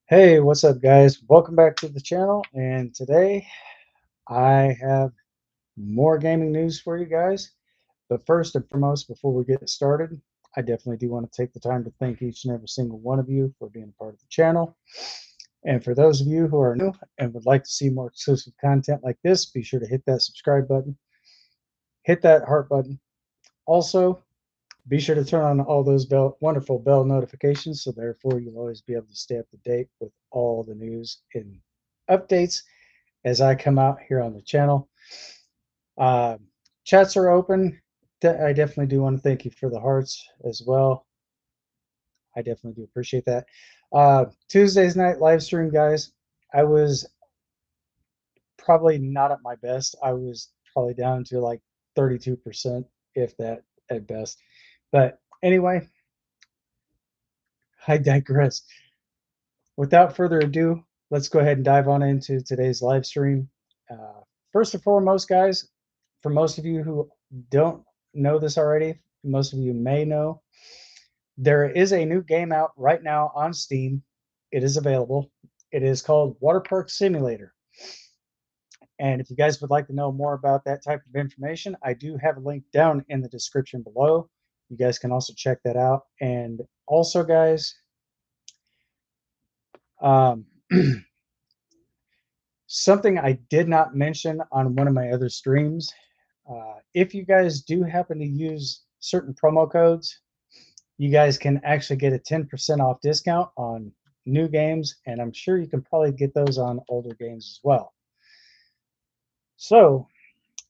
Hey, what's up, guys? Welcome back to the channel. And today I have more gaming news for you guys. But first and foremost, before we get started, I definitely do want to take the time to thank each and every single one of you for being a part of the channel. And for those of you who are new and would like to see more exclusive content like this, be sure to hit that subscribe button, hit that heart button. Also, be sure to turn on all those wonderful bell notifications so therefore you'll always be able to stay up to date with all the news and updates as I come out here on the channel. Uh, Chats are open. I definitely do want to thank you for the hearts as well. I definitely do appreciate that. Tuesday's night live stream, guys. I was probably not at my best. I was probably down to like 32%, if that at best. But anyway, I digress. Without further ado, let's go ahead and dive on into today's live stream. First and foremost, guys, for most of you who don't know this already, most of you may know, there is a new game out right now on Steam. It is available. It is called Water Park Simulator. And if you guys would like to know more about that type of information, I do have a link down in the description below. You guys can also check that out. And also, guys, um, something I did not mention on one of my other streams, if you guys do happen to use certain promo codes, you guys can actually get a 10% off discount on new games, and I'm sure you can probably get those on older games as well. So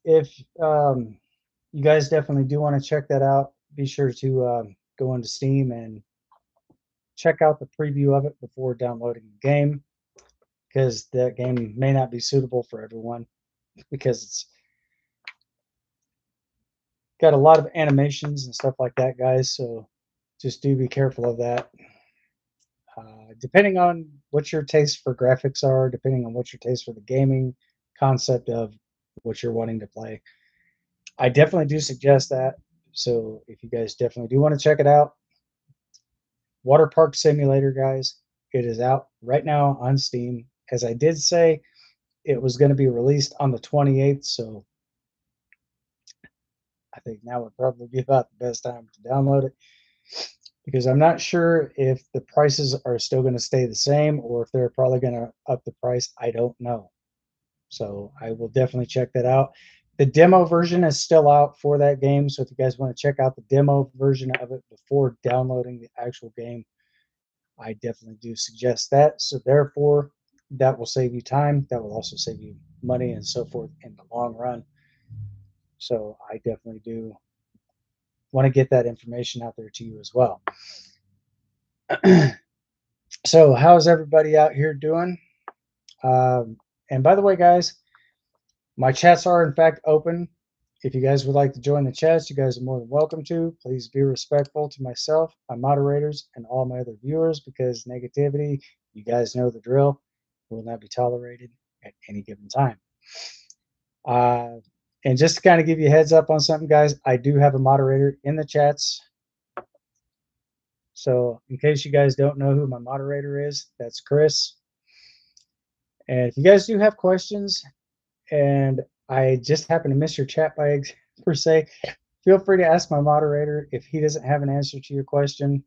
if you guys definitely do want to check that out, be sure to go into Steam and check out the preview of it before downloading the game, because that game may not be suitable for everyone because it's got a lot of animations and stuff like that, guys. So just do be careful of that. Depending on what your taste for graphics are, depending on what your taste for the gaming concept of what you're wanting to play, I definitely do suggest that. So if you guys definitely do want to check it out, Water Park Simulator, guys, it is out right now on Steam. As I did say, it was going to be released on the 28th, so I think now would probably be about the best time to download it, because I'm not sure if the prices are still going to stay the same or if they're probably going to up the price. I don't know. So I will definitely check that out. The demo version is still out for that game. So if you guys want to check out the demo version of it before downloading the actual game, I definitely do suggest that. So therefore, that will save you time. That will also save you money and so forth in the long run. So I definitely do want to get that information out there to you as well. So how's everybody out here doing? And by the way, guys, my chats are in fact open. If you guys would like to join the chats, you guys are more than welcome to. Please be respectful to myself, my moderators, and all my other viewers, because negativity, you guys know the drill, will not be tolerated at any given time. And just to kind of give you a heads up on something, guys, I do have a moderator in the chats. So in case you guys don't know who my moderator is, that's Chris. And if you guys do have questions and I just happen to miss your chat by per se, feel free to ask my moderator. If he doesn't have an answer to your question,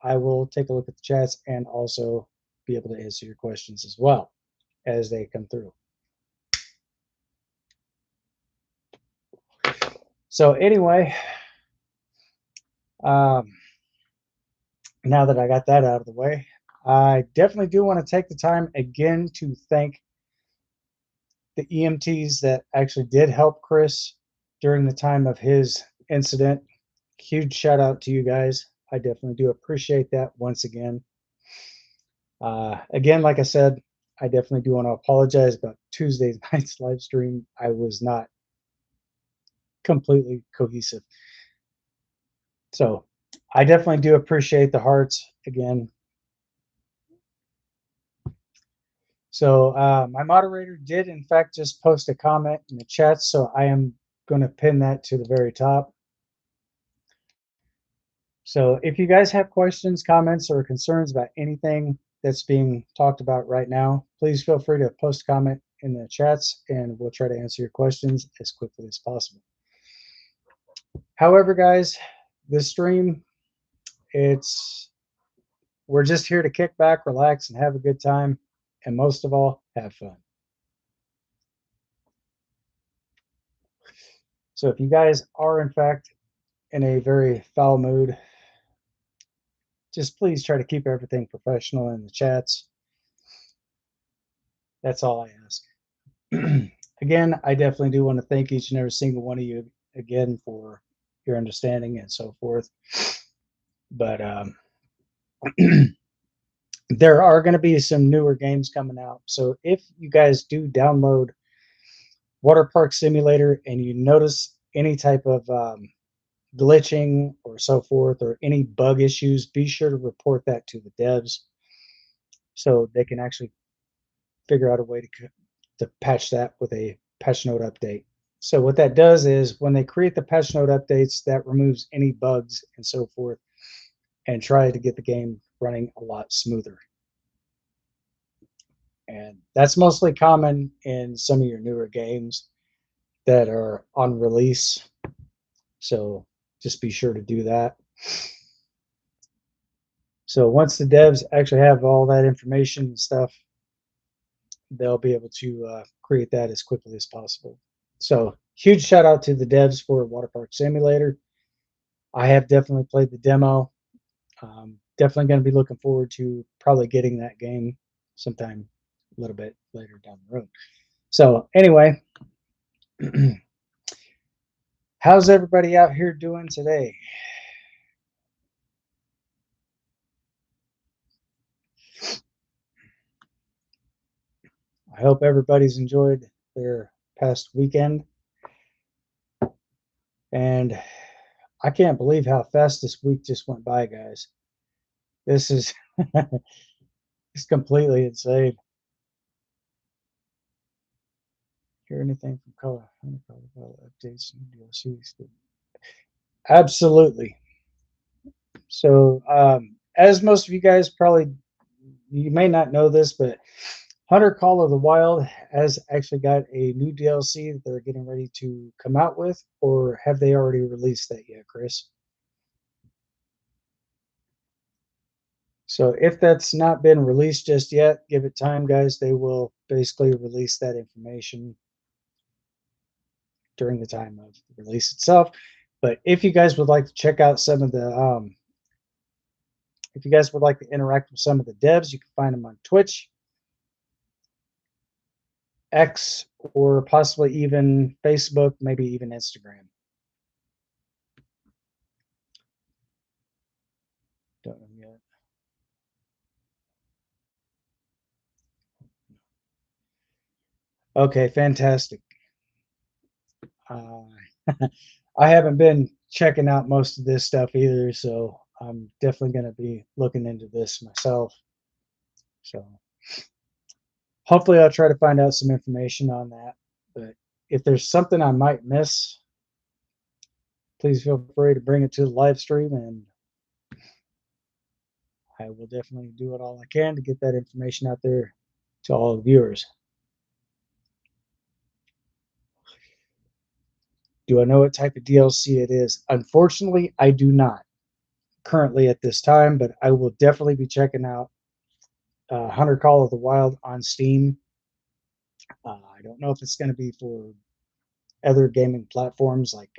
I will take a look at the chats and also be able to answer your questions as well as they come through. So anyway, now that I got that out of the way, I definitely do want to take the time again to thank the EMTs that actually did help Chris during the time of his incident. Huge shout out to you guys. I definitely do appreciate that once again. Again, like I said, I definitely do want to apologize about Tuesday night's live stream. I was not completely cohesive. So I definitely do appreciate the hearts again. So my moderator did, in fact, just post a comment in the chat. So I am going to pin that to the very top. So if you guys have questions, comments, or concerns about anything that's being talked about right now, please feel free to post a comment in the chats and we'll try to answer your questions as quickly as possible. However, guys, this stream, it's we're just here to kick back, relax, and have a good time, and most of all, have fun. So if you guys are in fact in a very foul mood, just please try to keep everything professional in the chats. That's all I ask. Again, I definitely do want to thank each and every single one of you again for your understanding and so forth. But there are going to be some newer games coming out. So if you guys do download Water Park Simulator and you notice any type of glitching or so forth or any bug issues, be sure to report that to the devs so they can actually figure out a way to patch that with a patch note update. So what that does is when they create the patch note updates, that removes any bugs and so forth and try to get the game running a lot smoother. And that's mostly common in some of your newer games that are on release. So just be sure to do that. So once the devs actually have all that information and stuff, they'll be able to create that as quickly as possible. So huge shout out to the devs for Water Park Simulator. I have definitely played the demo. Definitely going to be looking forward to probably getting that game sometime a little bit later down the road. So anyway, how's everybody out here doing today? I hope everybody's enjoyed their past weekend. And I can't believe how fast this week just went by, guys. This is it's completely insane. Hear anything from color updates and DLCs? Absolutely. So, as most of you guys probably you may not know this, but Hunter Call of the Wild has actually got a new DLC that they're getting ready to come out with, or have they already released that yet, Chris? So if that's not been released just yet, give it time, guys. They will basically release that information during the time of the release itself. But if you guys would like to check out some of the, if you guys would like to interact with some of the devs, you can find them on Twitch, X, or possibly even Facebook, maybe even Instagram. Don't know yet. Okay, fantastic. Uh, I haven't been checking out most of this stuff either, so I'm definitely going to be looking into this myself. So hopefully I'll try to find out some information on that. But if there's something I might miss, please feel free to bring it to the live stream and I will definitely do it all I can to get that information out there to all the viewers. Do I know what type of DLC it is? Unfortunately, I do not currently at this time, but I will definitely be checking out Hunter Call of the Wild on Steam. I don't know if it's going to be for other gaming platforms like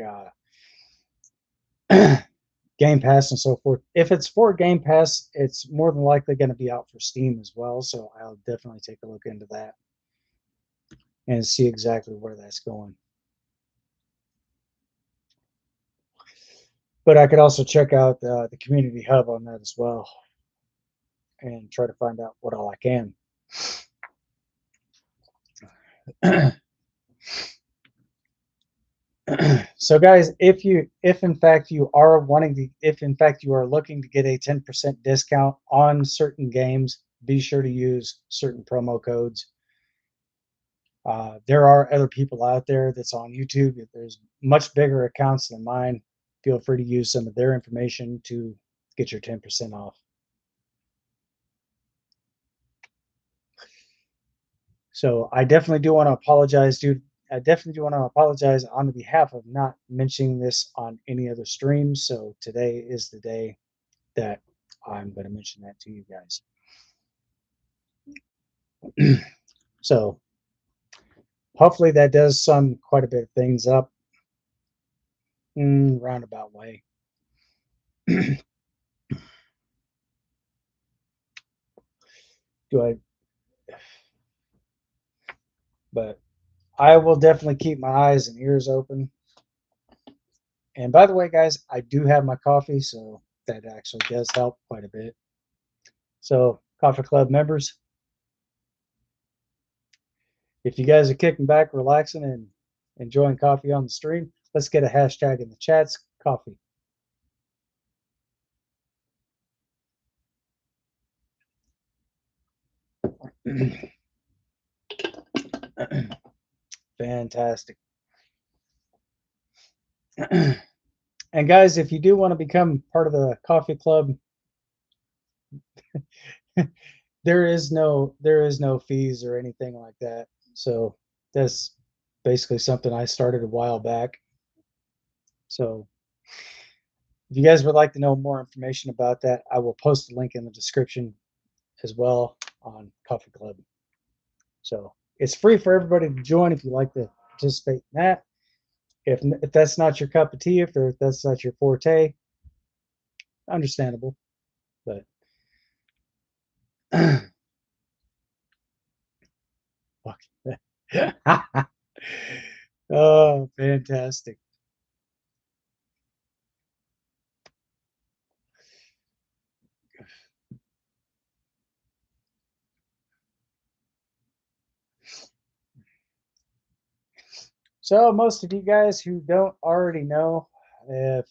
Game Pass and so forth. If it's for Game Pass, it's more than likely going to be out for Steam as well. So I'll definitely take a look into that and see exactly where that's going. But I could also check out the community hub on that as well and try to find out what all I can. So guys, if in fact you are looking to get a 10% discount on certain games, be sure to use certain promo codes. There are other people out there that's on YouTube. There's much bigger accounts than mine. Feel free to use some of their information to get your 10% off. So I definitely do want to apologize, dude. I definitely do want to apologize on the behalf of not mentioning this on any other streams. So today is the day that I'm going to mention that to you guys. So hopefully that does sum quite a bit of things up in roundabout way. Do I? But I will definitely keep my eyes and ears open. And by the way, guys, I do have my coffee, so that actually does help quite a bit. So, Coffee Club members, if you guys are kicking back, relaxing, and enjoying coffee on the stream, let's get a hashtag in the chats, coffee. Fantastic. And guys, if you do want to become part of the coffee club, there is no fees or anything like that. So that's basically something I started a while back. So if you guys would like to know more information about that, I will post a link in the description as well on Coffee Club. So it's free for everybody to join if you like to participate in that. If that's not your cup of tea, if that's not your forte, understandable. But oh, fantastic. So most of you guys who don't already know, if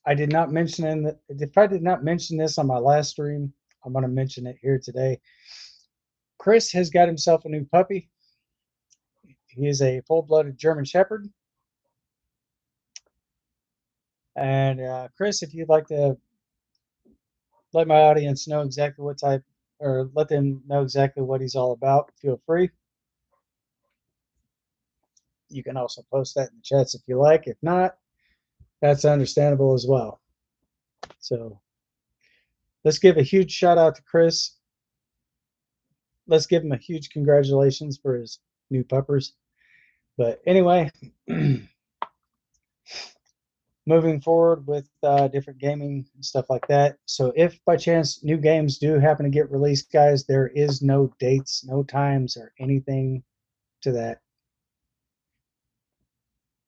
I did not mention if I did not mention this on my last stream, I'm going to mention it here today. Chris has got himself a new puppy. He is a full-blooded German Shepherd. And Chris, if you'd like to let my audience know exactly what type, or let them know exactly what he's all about, feel free. You can also post that in the chats if you like. If not, that's understandable as well. So let's give a huge shout out to Chris. Let's give him a huge congratulations for his new puppers. But anyway, moving forward with different gaming and stuff like that. So if by chance new games do happen to get released, guys, there is no dates, no times, or anything to that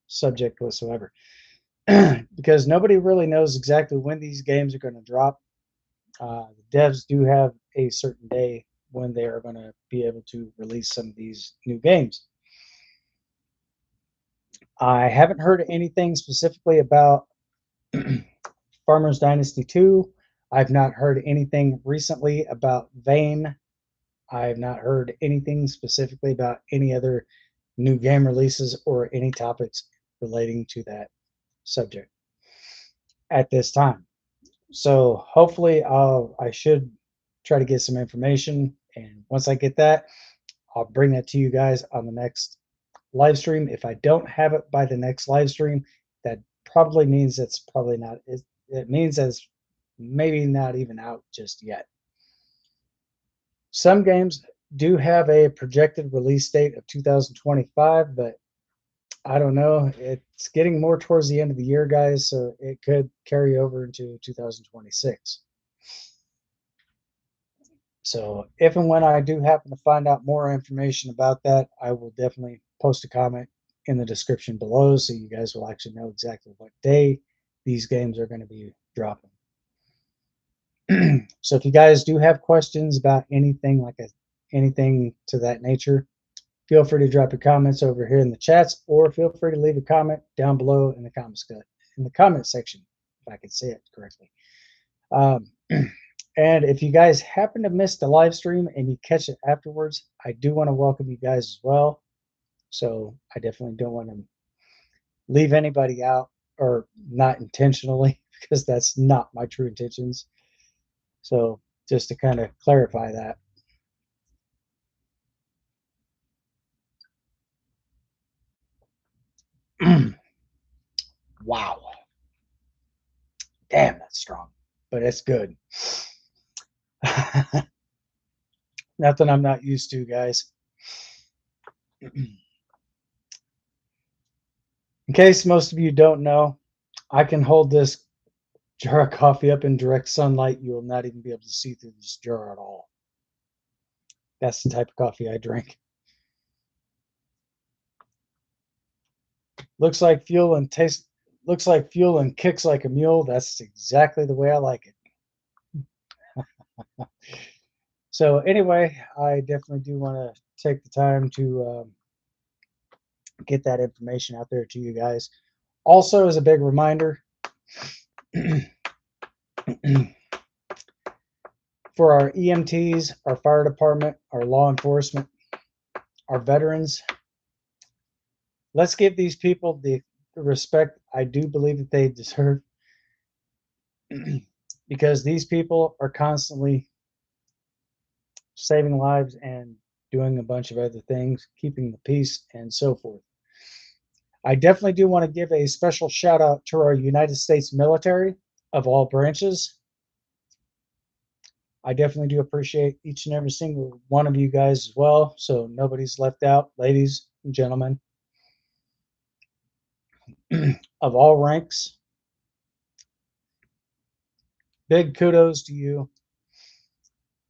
subject whatsoever. Because nobody really knows exactly when these games are going to drop. The devs do have a certain day when they are going to be able to release some of these new games. I haven't heard anything specifically about Farmers Dynasty 2. I've not heard anything recently about Vane. I've not heard anything specifically about any other new game releases or any topics relating to that subject at this time. So hopefully I should try to get some information, and once I get that, I'll bring that to you guys on the next live stream. If I don't have it by the next live stream, that probably means it's probably not. It means it's maybe not even out just yet. Some games do have a projected release date of 2025, but I don't know. It's getting more towards the end of the year, guys, so it could carry over into 2026. So if and when I do happen to find out more information about that, I will definitely post a comment in the description below so you guys will actually know exactly what day these games are going to be dropping. So if you guys do have questions about anything anything to that nature, feel free to drop your comments over here in the chats, or feel free to leave a comment down below in the comment section, if I could say it correctly. And if you guys happen to miss the live stream and you catch it afterwards, I do want to welcome you guys as well. So I definitely don't want to leave anybody out, or not intentionally, because that's not my true intentions. So just to kind of clarify that. Wow. Damn, that's strong. But it's good. Nothing I'm not used to, guys. In case most of you don't know, I can hold this jar of coffee up in direct sunlight. You will not even be able to see through this jar at all. That's the type of coffee I drink. Looks like fuel and tastes looks like fuel and kicks like a mule. That's exactly the way I like it. So anyway, I definitely do want to take the time to get that information out there to you guys. Also, as a big reminder, for our EMTs, our fire department, our law enforcement, our veterans, let's give these people the respect I do believe that they deserve, because these people are constantly saving lives and doing a bunch of other things, keeping the peace and so forth. I definitely do want to give a special shout out to our United States military of all branches. I definitely do appreciate each and every single one of you guys as well. So nobody's left out, ladies and gentlemen of all ranks. Big kudos to you.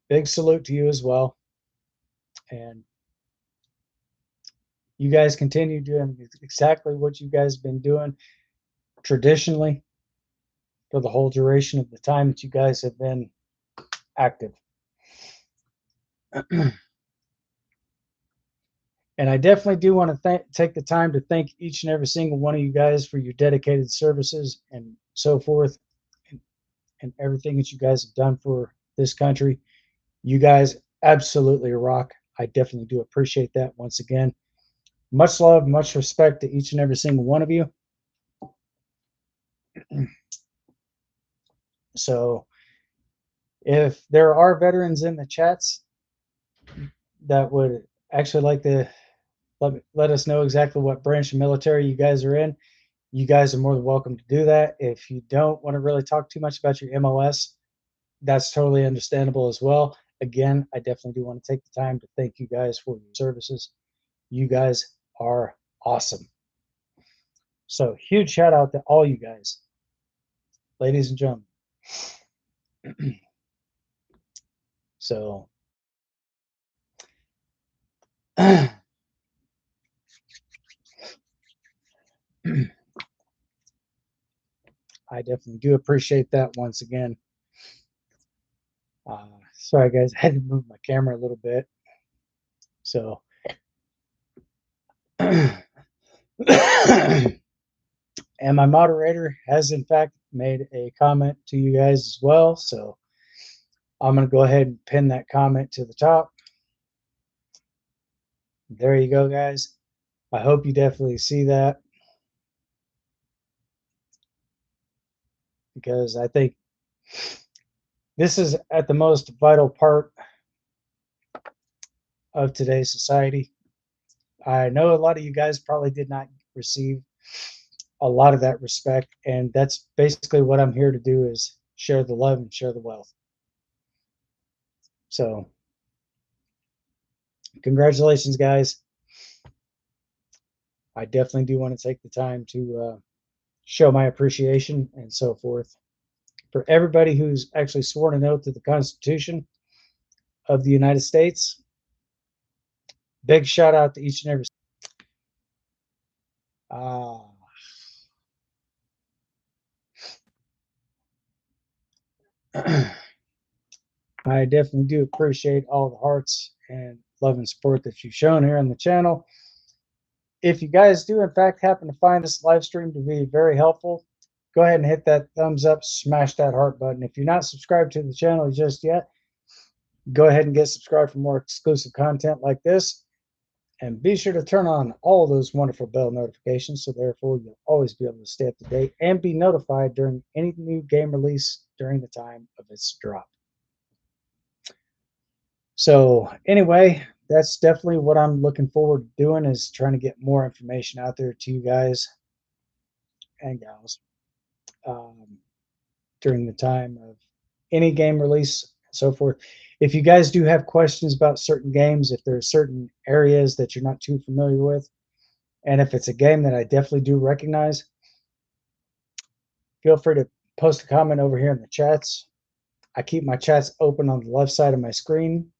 Big salute to you as well. And you guys continue doing exactly what you guys have been doing traditionally for the whole duration of the time that you guys have been active. And I definitely do want to take the time to thank each and every single one of you guys for your dedicated services and so forth, and everything that you guys have done for this country. You guys absolutely rock. I definitely do appreciate that once again. Much love, much respect to each and every single one of you. So if there are veterans in the chats that would actually like to let us know exactly what branch of military you guys are in, you guys are more than welcome to do that. If you don't want to really talk too much about your MOS, that's totally understandable as well. Again, I definitely do want to take the time to thank you guys for your services. You guys are awesome. So huge shout out to all you guys, ladies and gentlemen. So I definitely do appreciate that once again. Sorry guys, I had to move my camera a little bit. So and my moderator has in fact made a comment to you guys as well. So I'm going to go ahead and pin that comment to the top. There you go, guys. I hope you definitely see that, because I think this is at the most vital part of today's society. I know a lot of you guys probably did not receive a lot of that respect, and that's basically what I'm here to do, is share the love and share the wealth. So congratulations, guys. I definitely do want to take the time to show my appreciation and so forth for everybody who's actually sworn an oath to the Constitution of the United States. Big shout out to each and every. Uh, I definitely do appreciate all the hearts and love and support that you've shown here on the channel. If you guys do, in fact, happen to find this live stream to be very helpful, go ahead and hit that thumbs up, smash that heart button. If you're not subscribed to the channel just yet, go ahead and get subscribed for more exclusive content like this. And be sure to turn on all those wonderful bell notifications so therefore you'll always be able to stay up to date and be notified during any new game release during the time of its drop. So anyway, that's definitely what I'm looking forward to doing, is trying to get more information out there to you guys and gals um, during the time of any game release and so forth. If you guys do have questions about certain games, if there are certain areas that you're not too familiar with, and if it's a game that I definitely do recognize, feel free to post a comment over here in the chats. I keep my chats open on the left side of my screen,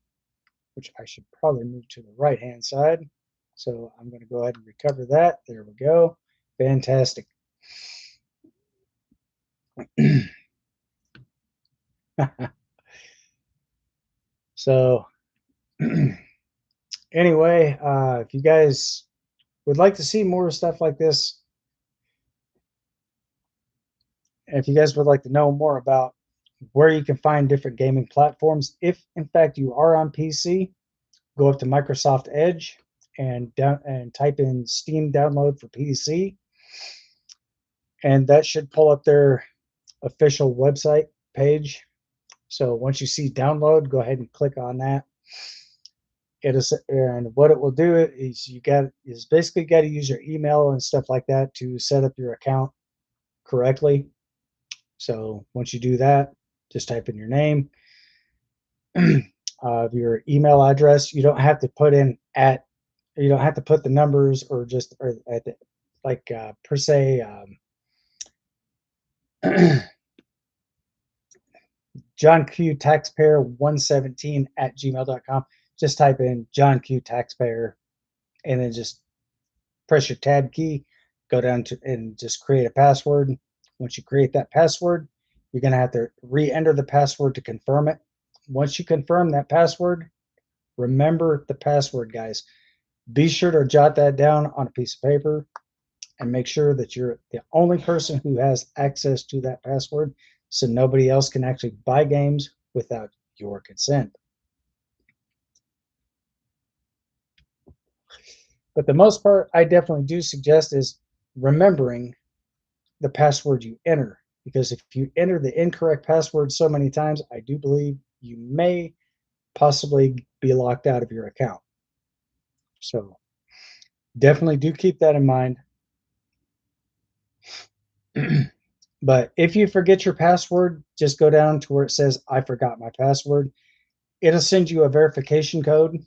which I should probably move to the right hand side. So I'm going to go ahead and recover that. There we go. Fantastic. So anyway, if you guys would like to see more stuff like this, and if you guys would like to know more about where you can find different gaming platforms, if in fact you are on PC, go up to Microsoft Edge and type in Steam download for PC, and that should pull up their official website page. So once you see download, go ahead and click on that. It is, and what it will do is basically got to use your email and stuff like that to set up your account correctly. So once you do that, just type in your name, your email address. You don't have to put in at, you don't have to put the numbers or just or at the, like per se John Q Taxpayer 117 at gmail.com. Just type in John Q Taxpayer and then just press your tab key, go down to and just create a password. Once you create that password, you're going to have to re-enter the password to confirm it. Once you confirm that password, remember the password, guys. Be sure to jot that down on a piece of paper and make sure that you're the only person who has access to that password, so nobody else can actually buy games without your consent. But the most part, I definitely do suggest is remembering the password you enter, because if you enter the incorrect password so many times, I do believe you may possibly be locked out of your account. So definitely do keep that in mind. But if you forget your password, just go down to where it says I forgot my password. It'll send you a verification code.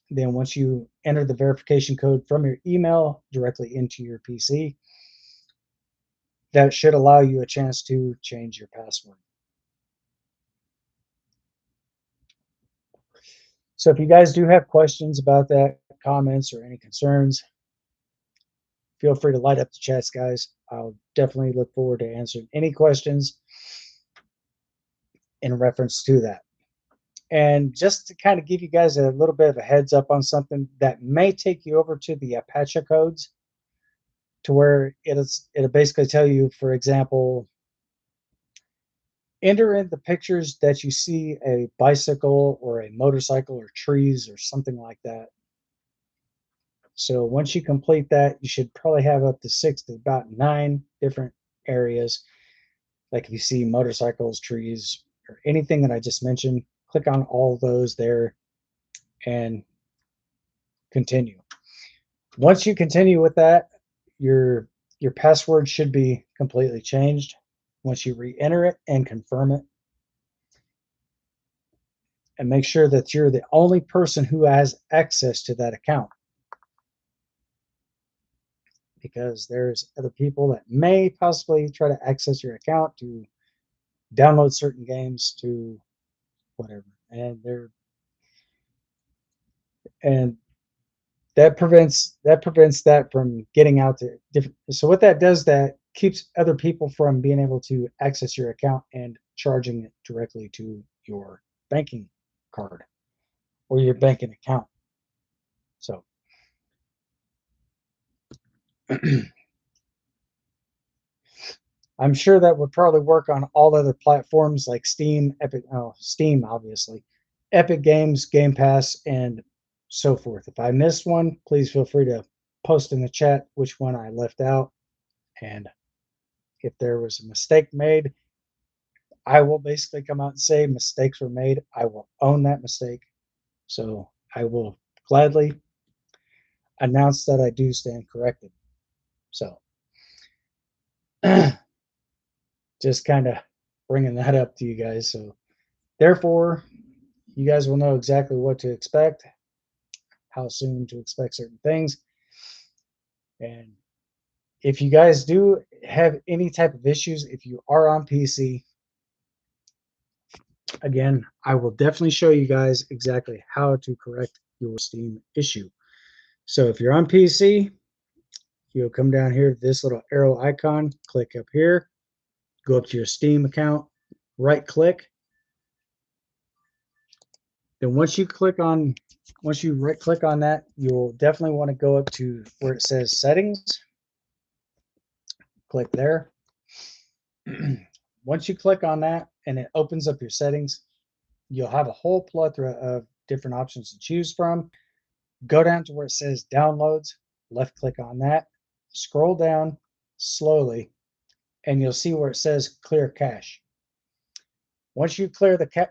Then once you enter the verification code from your email directly into your PC, that should allow you a chance to change your password. So if you guys do have questions about that, comments, or any concerns, feel free to light up the chats, guys. I'll definitely look forward to answering any questions in reference to that. And just to kind of give you guys a little bit of a heads up on something that may take you over to the Apache codes, to where it'll basically tell you, for example, enter in the pictures that you see a bicycle or a motorcycle or trees or something like that. So once you complete that, you should probably have up to 6 to about 9 different areas. Like if you see motorcycles, trees, or anything that I just mentioned, click on all those there and continue. Once you continue with that, your password should be completely changed. Once you re-enter it and confirm it, and make sure that you're the only person who has access to that account, because there's other people that may possibly try to access your account to download certain games to whatever, and that prevents that from getting out to different. So what that does, that keeps other people from being able to access your account and charging it directly to your banking card or your banking account. So I'm sure that would probably work on all other platforms like Steam, Epic, Steam obviously, Epic Games, Game Pass, and so forth. If I missed one, please feel free to post in the chat which one I left out. And if there was a mistake made, I will basically come out and say mistakes were made. I will own that mistake. So I will gladly announce that I do stand corrected. So just kind of bringing that up to you guys. So therefore, you guys will know exactly what to expect, how soon to expect certain things. And if you guys do have any type of issues, if you are on PC, again, I will definitely show you guys exactly how to correct your Steam issue. So if you're on PC, you'll come down here to this little arrow icon, click up here, go up to your Steam account, right click. Then once you right click on that, you'll definitely want to go up to where it says settings, click there. Once you click on that and it opens up your settings, you'll have a whole plethora of different options to choose from. Go down to where it says downloads, left click on that, scroll down slowly, and you'll see where it says clear cache. Once you clear the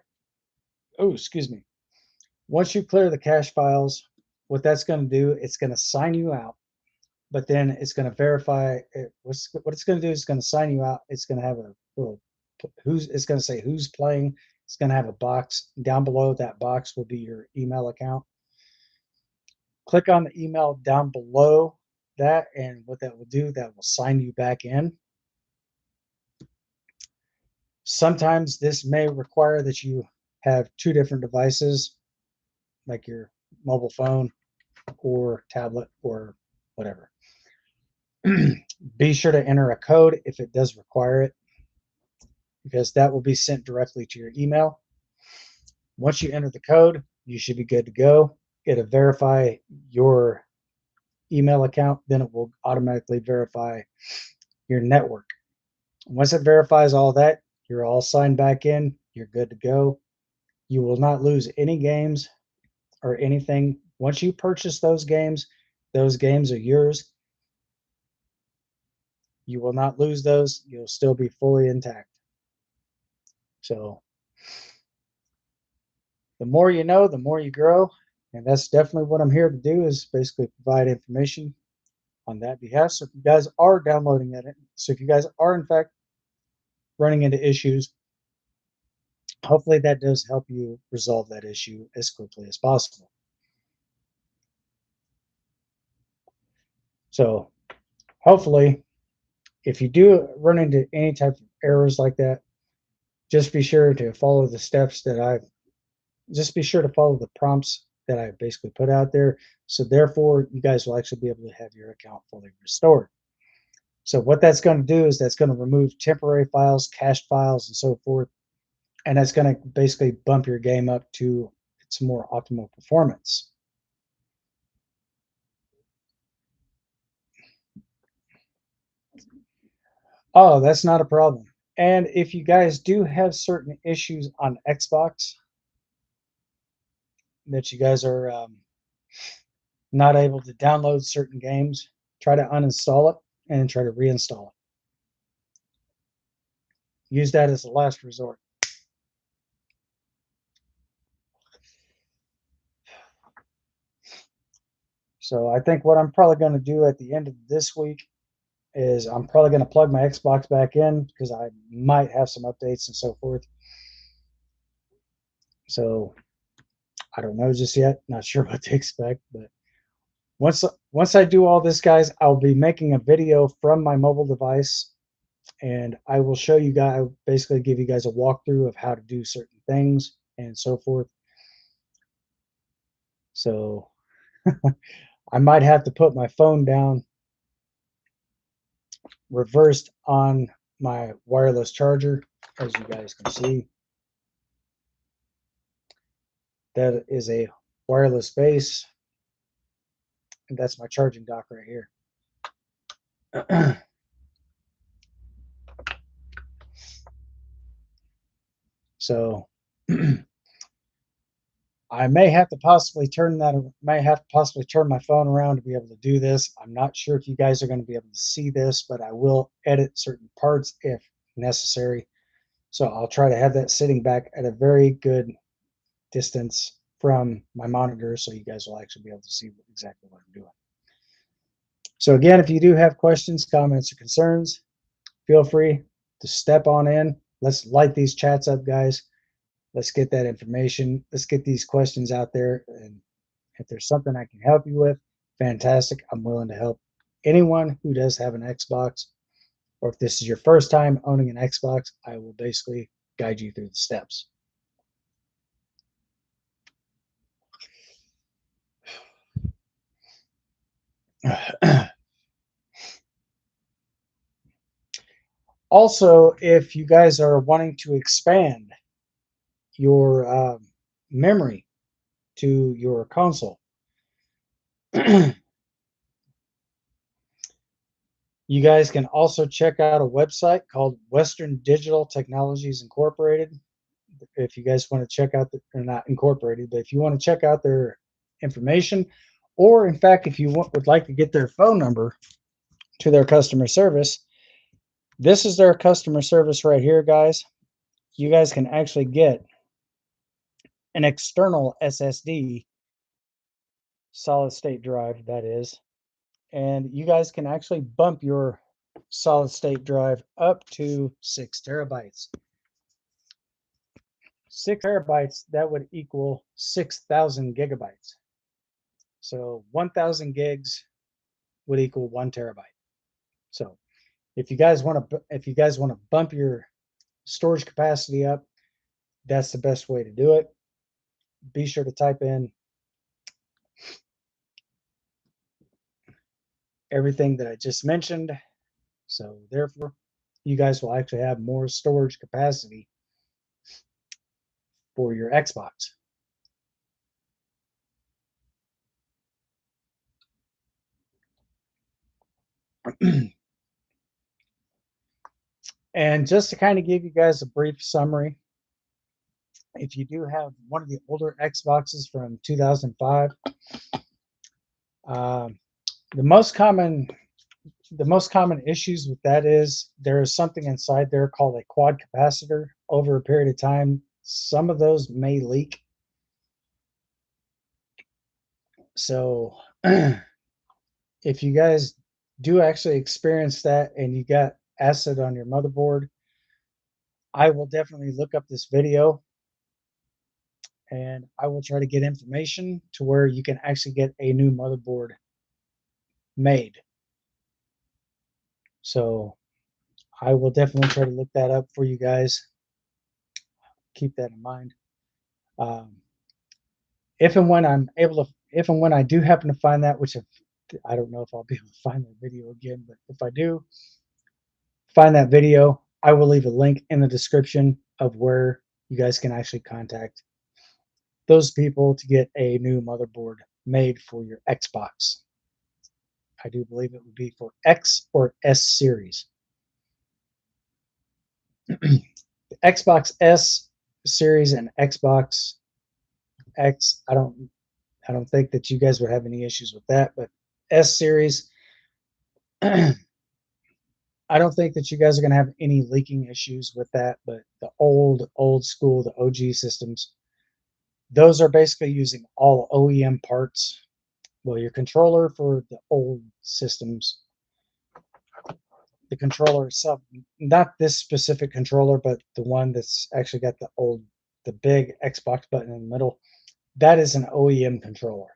Once you clear the cache files, what that's going to do, it's going to sign you out, but then it's going to verify it. What it's going to do is it's going to sign you out. It's going to have a little it's going to say who's playing. It's going to have a box down below. That box will be your email account. Click on the email down below that, and what that will do, that will sign you back in. Sometimes this may require that you have two different devices, like your mobile phone or tablet or whatever. Be sure to enter a code if it does require it, because that will be sent directly to your email. Once you enter the code, you should be good to go. It'll verify your email account, then it will automatically verify your network. Once it verifies all that, you're all signed back in, you're good to go. You will not lose any games or anything. Once you purchase those games are yours. You will not lose those. You'll still be fully intact. So the more you know, the more you grow. And that's definitely what I'm here to do, is basically provide information on that behalf. So if you guys are downloading it, so if you guys are in fact running into issues, hopefully that does help you resolve that issue as quickly as possible. So hopefully, if you do run into any type of errors like that, just be sure to follow the steps that just be sure to follow the prompts that I basically put out there. So therefore, you guys will actually be able to have your account fully restored. So what that's going to do is that's going to remove temporary files, cached files, and so forth. And that's going to basically bump your game up to its more optimal performance. Oh, that's not a problem. And if you guys do have certain issues on Xbox that you guys are not able to download certain games, try to uninstall it and try to reinstall it. Use that as a last resort. So I think what I'm probably going to do at the end of this week is I'm probably going to plug my Xbox back in, because I might have some updates and so forth. So I don't know just yet. Not sure what to expect, but once I do all this, guys, I'll be making a video from my mobile device, and I will show you guys, basically give you guys a walkthrough of how to do certain things and so forth. So I might have to put my phone down reversed on my wireless charger, as you guys can see. That is a wireless base, and that's my charging dock right here. So I may have to possibly turn my phone around to be able to do this. I'm not sure if you guys are going to be able to see this, but I will edit certain parts if necessary. So I'll try to have that sitting back at a very good distance from my monitor so you guys will actually be able to see exactly what I'm doing. So again, if you do have questions, comments, or concerns, feel free to step on in. Let's light these chats up, guys. Let's get that information. Let's get these questions out there. And if there's something I can help you with, fantastic. I'm willing to help anyone who does have an Xbox, or if this is your first time owning an Xbox, I will basically guide you through the steps. Also, if you guys are wanting to expand your memory to your console, you guys can also check out a website called Western Digital Technologies Incorporated. If you guys want to check out, they're not incorporated, but if you want to check out their information, or in fact, if you would like to get their phone number to their customer service, this is their customer service right here, guys. You guys can actually get an external SSD, solid state drive, that is, and you guys can actually bump your solid state drive up to 6 terabytes. 6 terabytes, that would equal 6,000 gigabytes. So 1,000 gigs would equal 1 terabyte. So if you guys want to bump your storage capacity up, that's the best way to do it. Be sure to type in everything that I just mentioned. So therefore, you guys will actually have more storage capacity for your Xbox. And just to kind of give you guys a brief summary, if you do have one of the older Xboxes from 2005, the most common issues with that is there is something inside there called a quad capacitor. Over a period of time, some of those may leak. So if you guys do actually experience that and you got acid on your motherboard, I will definitely look up this video and I will try to get information to where you can actually get a new motherboard made. So I will definitely try to look that up for you guys. Keep that in mind. If and when I do happen to find that, which I don't know if I'll be able to find that video again, but if I do find that video, I will leave a link in the description of where you guys can actually contact those people to get a new motherboard made for your Xbox. I do believe it would be for X or S series. The Xbox S series and Xbox X, I don't think that you guys would have any issues with that, but S series, I don't think that you guys are going to have any leaking issues with that, but the old school, the OG systems, those are basically using all OEM parts. Well, your controller for the old systems, the controller itself, not this specific controller, but the one that's actually got the big Xbox button in the middle, that is an OEM controller.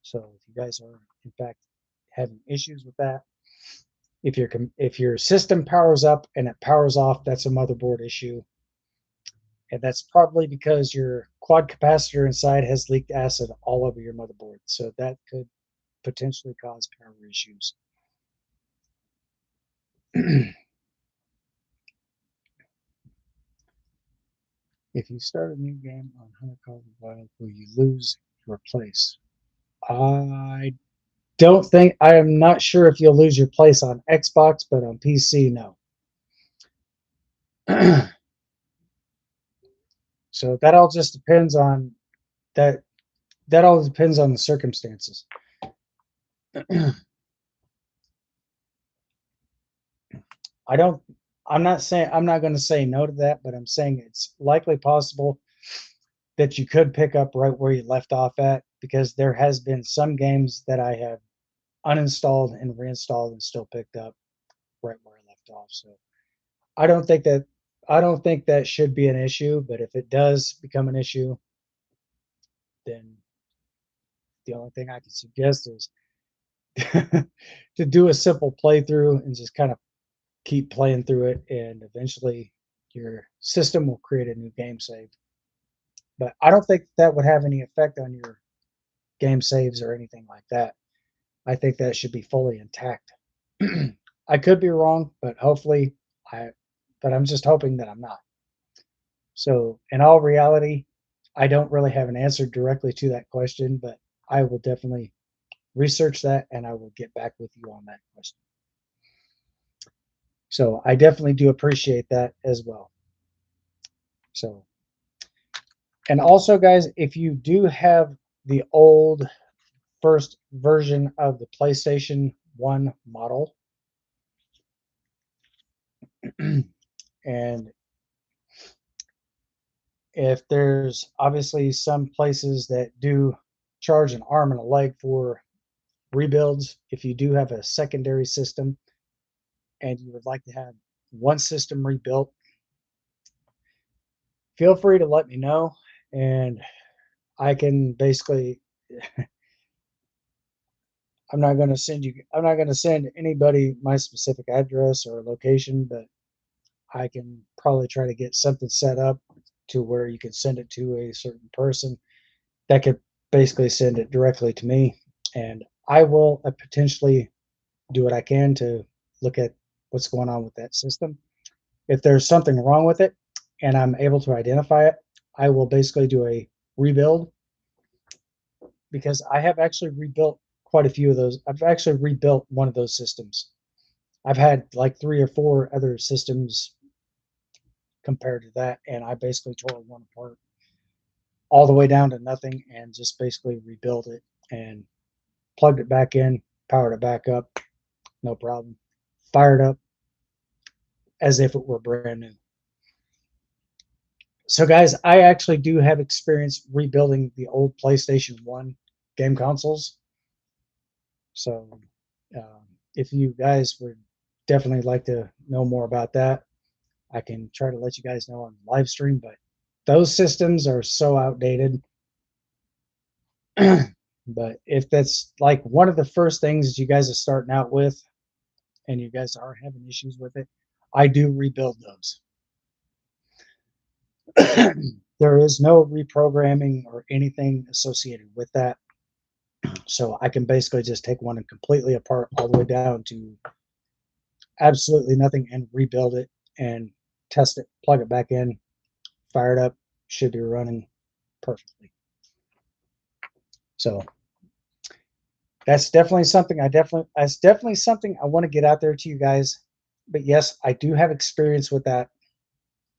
So if you guys are in fact having issues with that, if your system powers up and it powers off, that's a motherboard issue. And that's probably because your quad capacitor inside has leaked acid all over your motherboard. So that could potentially cause power issues. If you start a new game on Hunter Call of the Wild, will you lose your place? I am not sure if you'll lose your place on Xbox, but on PC, no. So that all just depends on that that all depends on the circumstances. I don't. I'm not saying I'm not going to say no to that, but I'm saying it's likely possible that you could pick up right where you left off at, because there has been some games that I have uninstalled and reinstalled and still picked up right where I left off. So I don't think that I don't think that should be an issue, but if it does become an issue, then the only thing I can suggest is to do a simple playthrough and just kind of keep playing through it, and eventually your system will create a new game save. But I don't think that would have any effect on your game saves or anything like that. I think that should be fully intact. I could be wrong, but hopefully I but I'm just hoping that I'm not. So, in all reality, I don't really have an answer directly to that question, but I will definitely research that and I will get back with you on that question. So, I definitely do appreciate that as well. So, and also, guys, if you do have the old first version of the PlayStation 1 model, and if there's obviously some places that do charge an arm and a leg for rebuilds, if you do have a secondary system and you would like to have one system rebuilt, feel free to let me know, and I can basically I'm not going to send anybody my specific address or location, but I can probably try to get something set up to where you can send it to a certain person that could basically send it directly to me, and I will potentially do what I can to look at what's going on with that system. If there's something wrong with it and I'm able to identify it, I will basically do a rebuild, because I have actually rebuilt quite a few of those. I've actually rebuilt one of those systems. I've had like 3 or 4 other systems compared to that, and I basically tore one apart all the way down to nothing and just basically rebuilt it and plugged it back in, powered it back up, no problem. Fired up as if it were brand new. So, guys, I actually do have experience rebuilding the old PlayStation 1 game consoles. So, if you guys would definitely like to know more about that, I can try to let you guys know on live stream. But those systems are so outdated. But if that's like one of the first things you guys are starting out with and you guys are having issues with it, I do rebuild those. There is no reprogramming or anything associated with that. So I can basically just take one and completely apart all the way down to absolutely nothing and rebuild it and test it, plug it back in, fire it up, should be running perfectly. So that's definitely something I want to get out there to you guys. But yes, I do have experience with that.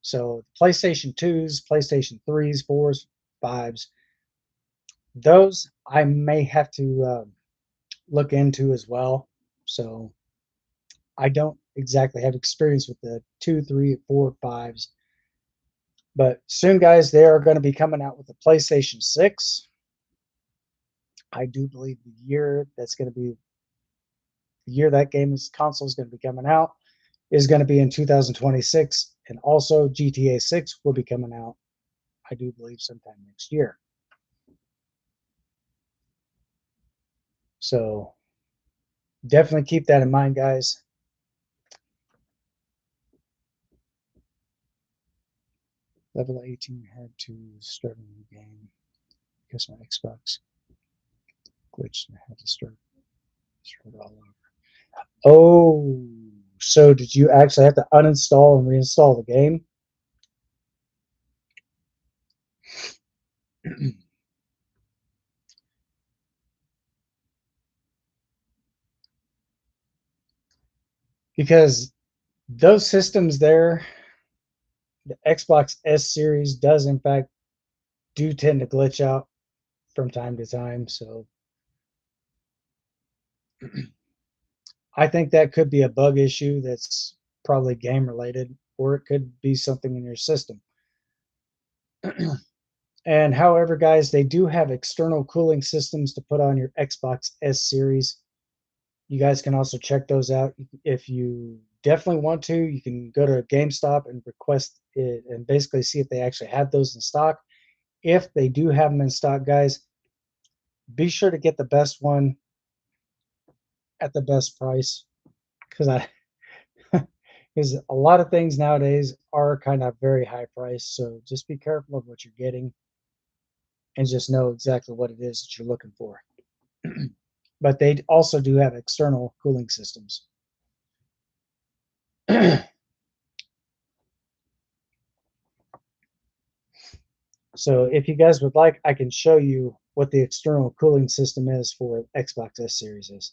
So PlayStation 2s, PlayStation 3s, 4s, 5s, those I may have to look into as well. So I don't exactly have experience with the 2, 3, 4, 5s, but soon, guys, they are going to be coming out with the PlayStation 6. I do believe the year that game's console is going to be coming out is going to be in 2026, and also GTA 6 will be coming out, I do believe, sometime next year. So definitely keep that in mind, guys. Level 18 had to start a new game because my Xbox glitched and I had to start all over. Oh, so did you actually have to uninstall and reinstall the game? Because those systems there, the Xbox S series does in fact do tend to glitch out from time to time. So I think that could be a bug issue that's probably game related, or it could be something in your system. And however, guys, they do have external cooling systems to put on your Xbox S series. You guys can also check those out. If you definitely want to, you can go to GameStop and request it and basically see if they actually have those in stock. If they do have them in stock, guys, be sure to get the best one at the best price, because I because a lot of things nowadays are kind of very high price. So just be careful of what you're getting and just know exactly what it is that you're looking for. But they also do have external cooling systems. So if you guys would like, I can show you what the external cooling system is for Xbox S Series is.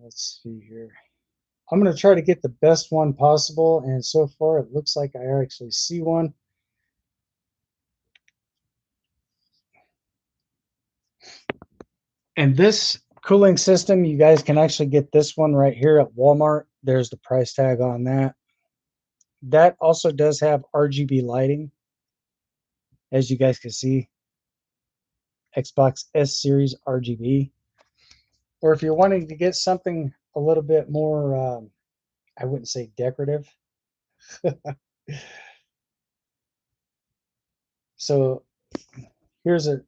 Let's see here. I'm going to try to get the best one possible, and so far it looks like I actually see one. And this cooling system, you guys can actually get this one right here at Walmart. There's the price tag on that. That also does have RGB lighting, as you guys can see, Xbox S Series RGB. Or if you're wanting to get something a little bit more, I wouldn't say decorative. So here's a,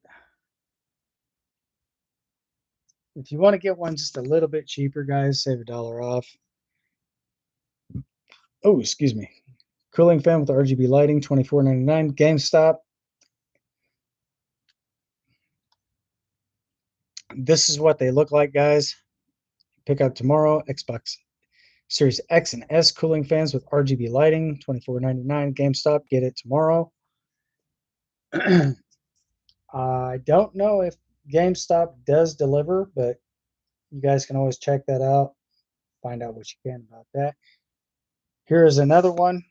if you want to get one just a little bit cheaper, guys, save $1 off. Oh, excuse me. Cooling fan with RGB lighting, $24.99. GameStop. This is what they look like, guys. Pick up tomorrow. Xbox Series X and S cooling fans with RGB lighting, $24.99. GameStop. Get it tomorrow. I don't know if GameStop does deliver, but you guys can always check that out. Find out what you can about that. Here is another one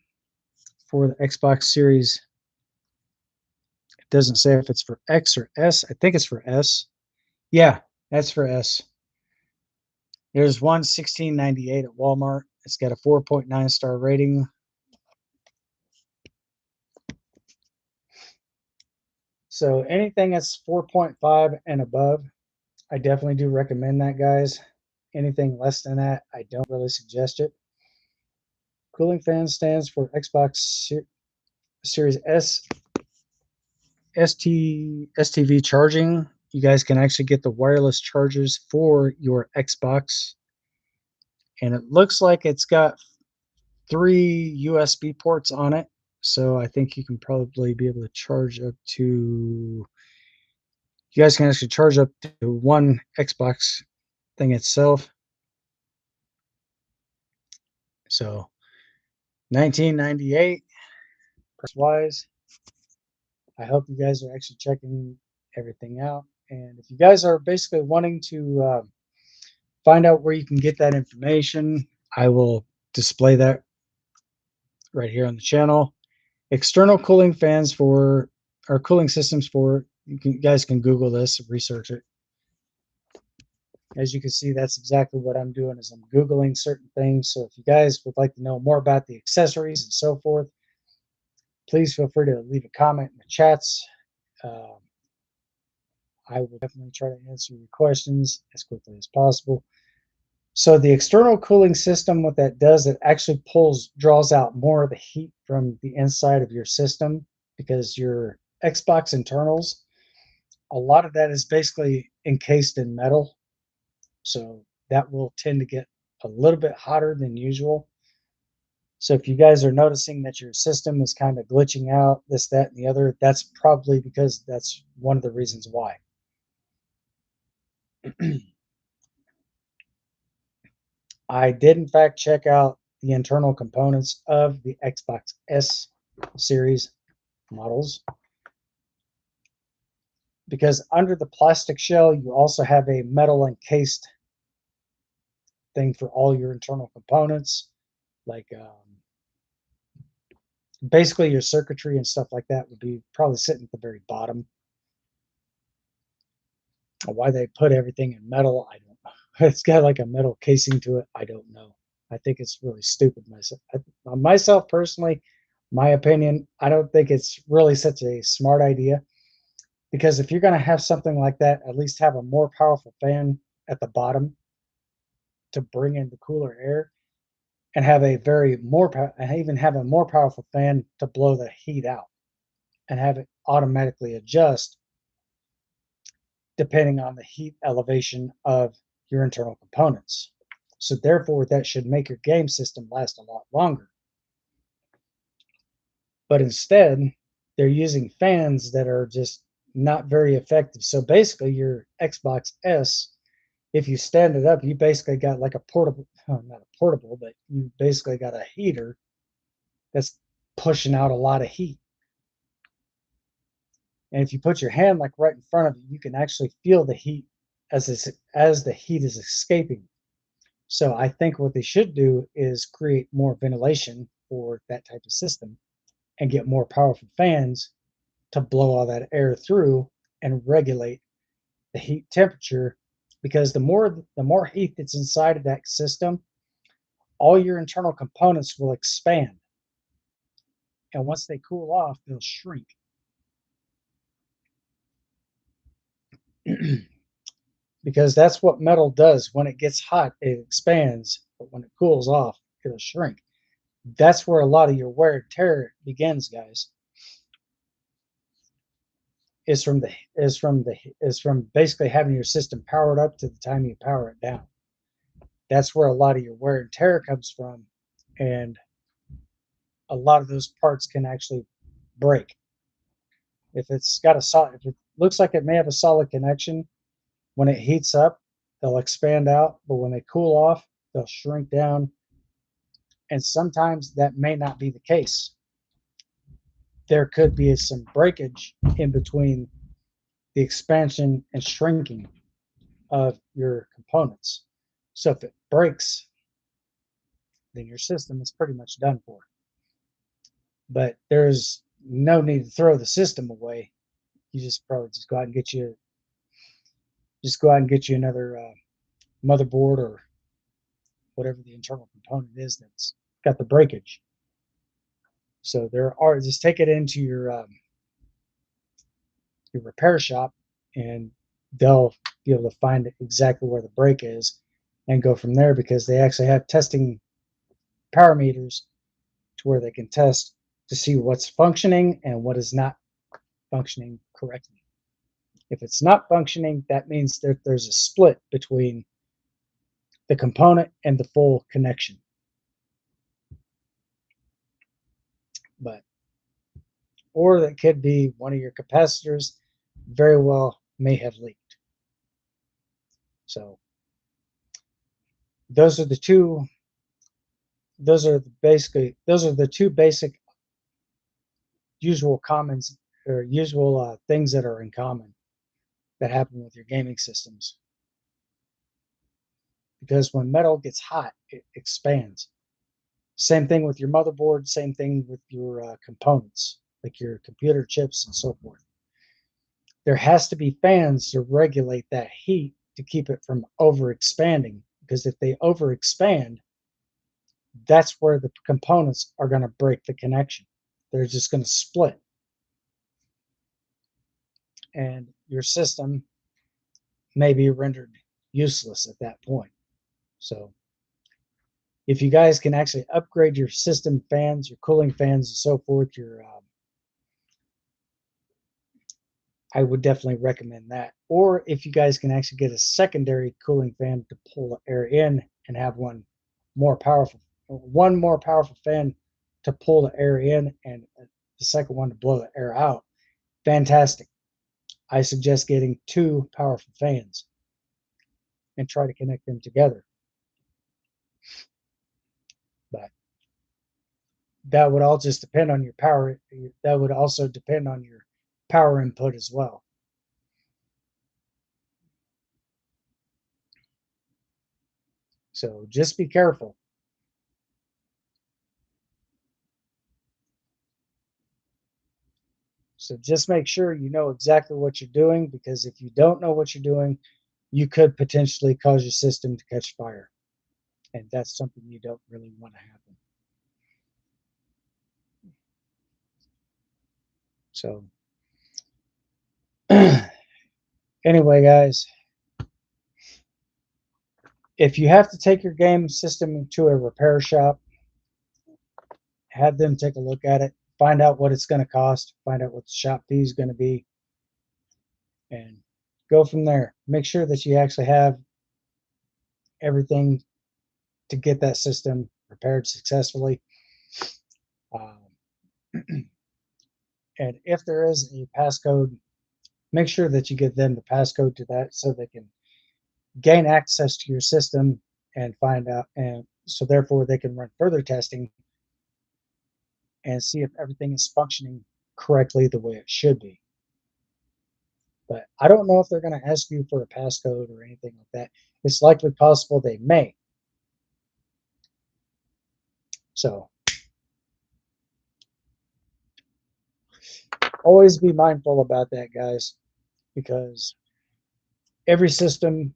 for the Xbox Series. It doesn't say if it's for X or S. I think it's for S. Yeah, that's for S. There's one $16.98 at Walmart. It's got a 4.9 star rating. So anything that's 4.5 and above, I definitely do recommend that, guys. Anything less than that, I don't really suggest it. Cooling fan stands for Xbox Series S STV charging. You guys can actually get the wireless chargers for your Xbox. And it looks like it's got 3 USB ports on it. So I think you can probably be able to charge up to, you guys can actually charge up to one Xbox thing itself. So 1998 price wise. I hope you guys are actually checking everything out. And if you guys are basically wanting to find out where you can get that information, I will display that right here on the channel. External cooling fans for, or cooling systems for, you guys can Google this, research it. As you can see, that's exactly what I'm doing is I'm Googling certain things. So if you guys would like to know more about the accessories and so forth, please feel free to leave a comment in the chats. Um, I will definitely try to answer your questions as quickly as possible. So the external cooling system, what that does, it actually draws out more of the heat from the inside of your system, because your Xbox internals, a lot of that is basically encased in metal. So that will tend to get a little bit hotter than usual. So if you guys are noticing that your system is kind of glitching out, this, that, and the other, that's probably because that's one of the reasons why. I did in fact check out the internal components of the Xbox S series models, because under the plastic shell you also have a metal encased thing for all your internal components, like basically your circuitry and stuff like that would be probably sitting at the very bottom. Why they put everything in metal, I don't know. It's got like a metal casing to it, I don't know. I think it's really stupid myself personally. My opinion, I don't think it's really such a smart idea, because if you're going to have something like that, at least have a more powerful fan at the bottom to bring in the cooler air, and have a very more and even have a more powerful fan to blow the heat out, and have it automatically adjust depending on the heat elevation of your internal components. So therefore, that should make your game system last a lot longer. But instead, they're using fans that are just not very effective. So basically, your Xbox S, if you stand it up, you basically got like a portable, not a portable, but you basically got a heater that's pushing out a lot of heat. And if you put your hand like right in front of you, you can actually feel the heat as the heat is escaping. So I think what they should do is create more ventilation for that type of system and get more powerful fans to blow all that air through and regulate the heat temperature, because the more heat that's inside of that system, all your internal components will expand, and once they cool off, they'll shrink. Because that's what metal does. When it gets hot, it expands, but when it cools off, it'll shrink. That's where a lot of your wear and tear begins, guys. Is from basically having your system powered up to the time you power it down. That's where a lot of your wear and tear comes from, and a lot of those parts can actually break. If it looks like it may have a solid connection, when it heats up, they'll expand out, but when they cool off, they'll shrink down. And sometimes that may not be the case. There could be some breakage in between the expansion and shrinking of your components. So if it breaks, then your system is pretty much done for. But there's no need to throw the system away. You just probably just go out and get you another motherboard or whatever the internal component is that's got the breakage. So just take it into your repair shop, and they'll be able to find exactly where the break is and go from there, because they actually have testing power meters to where they can test to see what's functioning and what is not functioning correctly. If it's not functioning, that means that there's a split between the component and the full connection. But or that could be one of your capacitors very well may have leaked. So those are the two those are the two basic usual commons, or usual things that are in common that happen with your gaming systems. Because when metal gets hot, it expands. Same thing with your motherboard, same thing with your components, like your computer chips and so forth. There has to be fans to regulate that heat to keep it from overexpanding, because if they overexpand, that's where the components are going to break the connection. They're just going to split, and your system may be rendered useless at that point. So if you guys can actually upgrade your system fans, your cooling fans and so forth, I would definitely recommend that. Or if you guys can actually get a secondary cooling fan to pull air in and have one more powerful, one more powerful fan to pull the air in and the second one to blow the air out, fantastic. I suggest getting two powerful fans and try to connect them together. But that would all just depend on your power. That would also depend on your power input as well. So just be careful. So just make sure you know exactly what you're doing, because if you don't know what you're doing, you could potentially cause your system to catch fire. And that's something you don't really want to happen. So anyway, guys, if you have to take your game system to a repair shop, have them take a look at it, find out what it's going to cost, find out what the shop fee is going to be, and go from there. Make sure that you actually have everything to get that system repaired successfully. Um, and if there is a passcode, make sure that you give them the passcode to that so they can gain access to your system and find out, and so therefore they can run further testing and see if everything is functioning correctly the way it should be. But I don't know if they're going to ask you for a passcode or anything like that. It's likely possible they may. So always be mindful about that, guys, because every system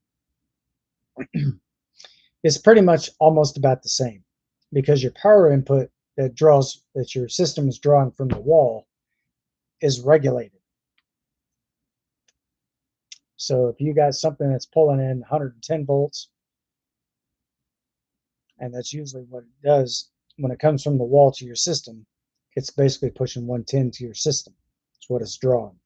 is pretty much almost about the same, because your power input that your system is drawing from the wall is regulated. So if you got something that's pulling in 110 volts, and that's usually what it does when it comes from the wall to your system, it's basically pushing 110 to your system. That's what it's drawing.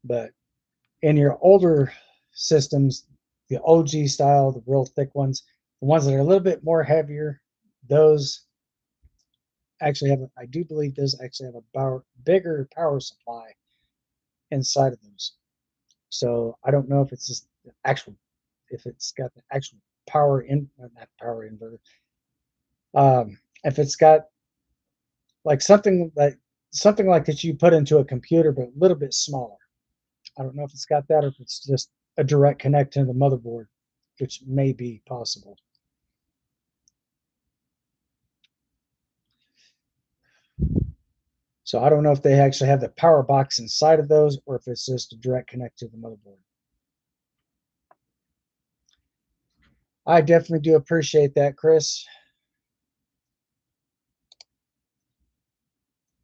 But in your older systems, the OG style, the real thick ones, the ones that are a little bit more heavier, those actually have, I do believe those actually have a bigger power supply inside of those. So I don't know if it's just the actual, if it's got the actual power in, not power inverter. If it's got like something like that you put into a computer, but a little bit smaller. I don't know if it's got that or if it's just a direct connect to the motherboard, which may be possible. So I don't know if they actually have the power box inside of those or if it's just a direct connect to the motherboard. I definitely do appreciate that, Chris.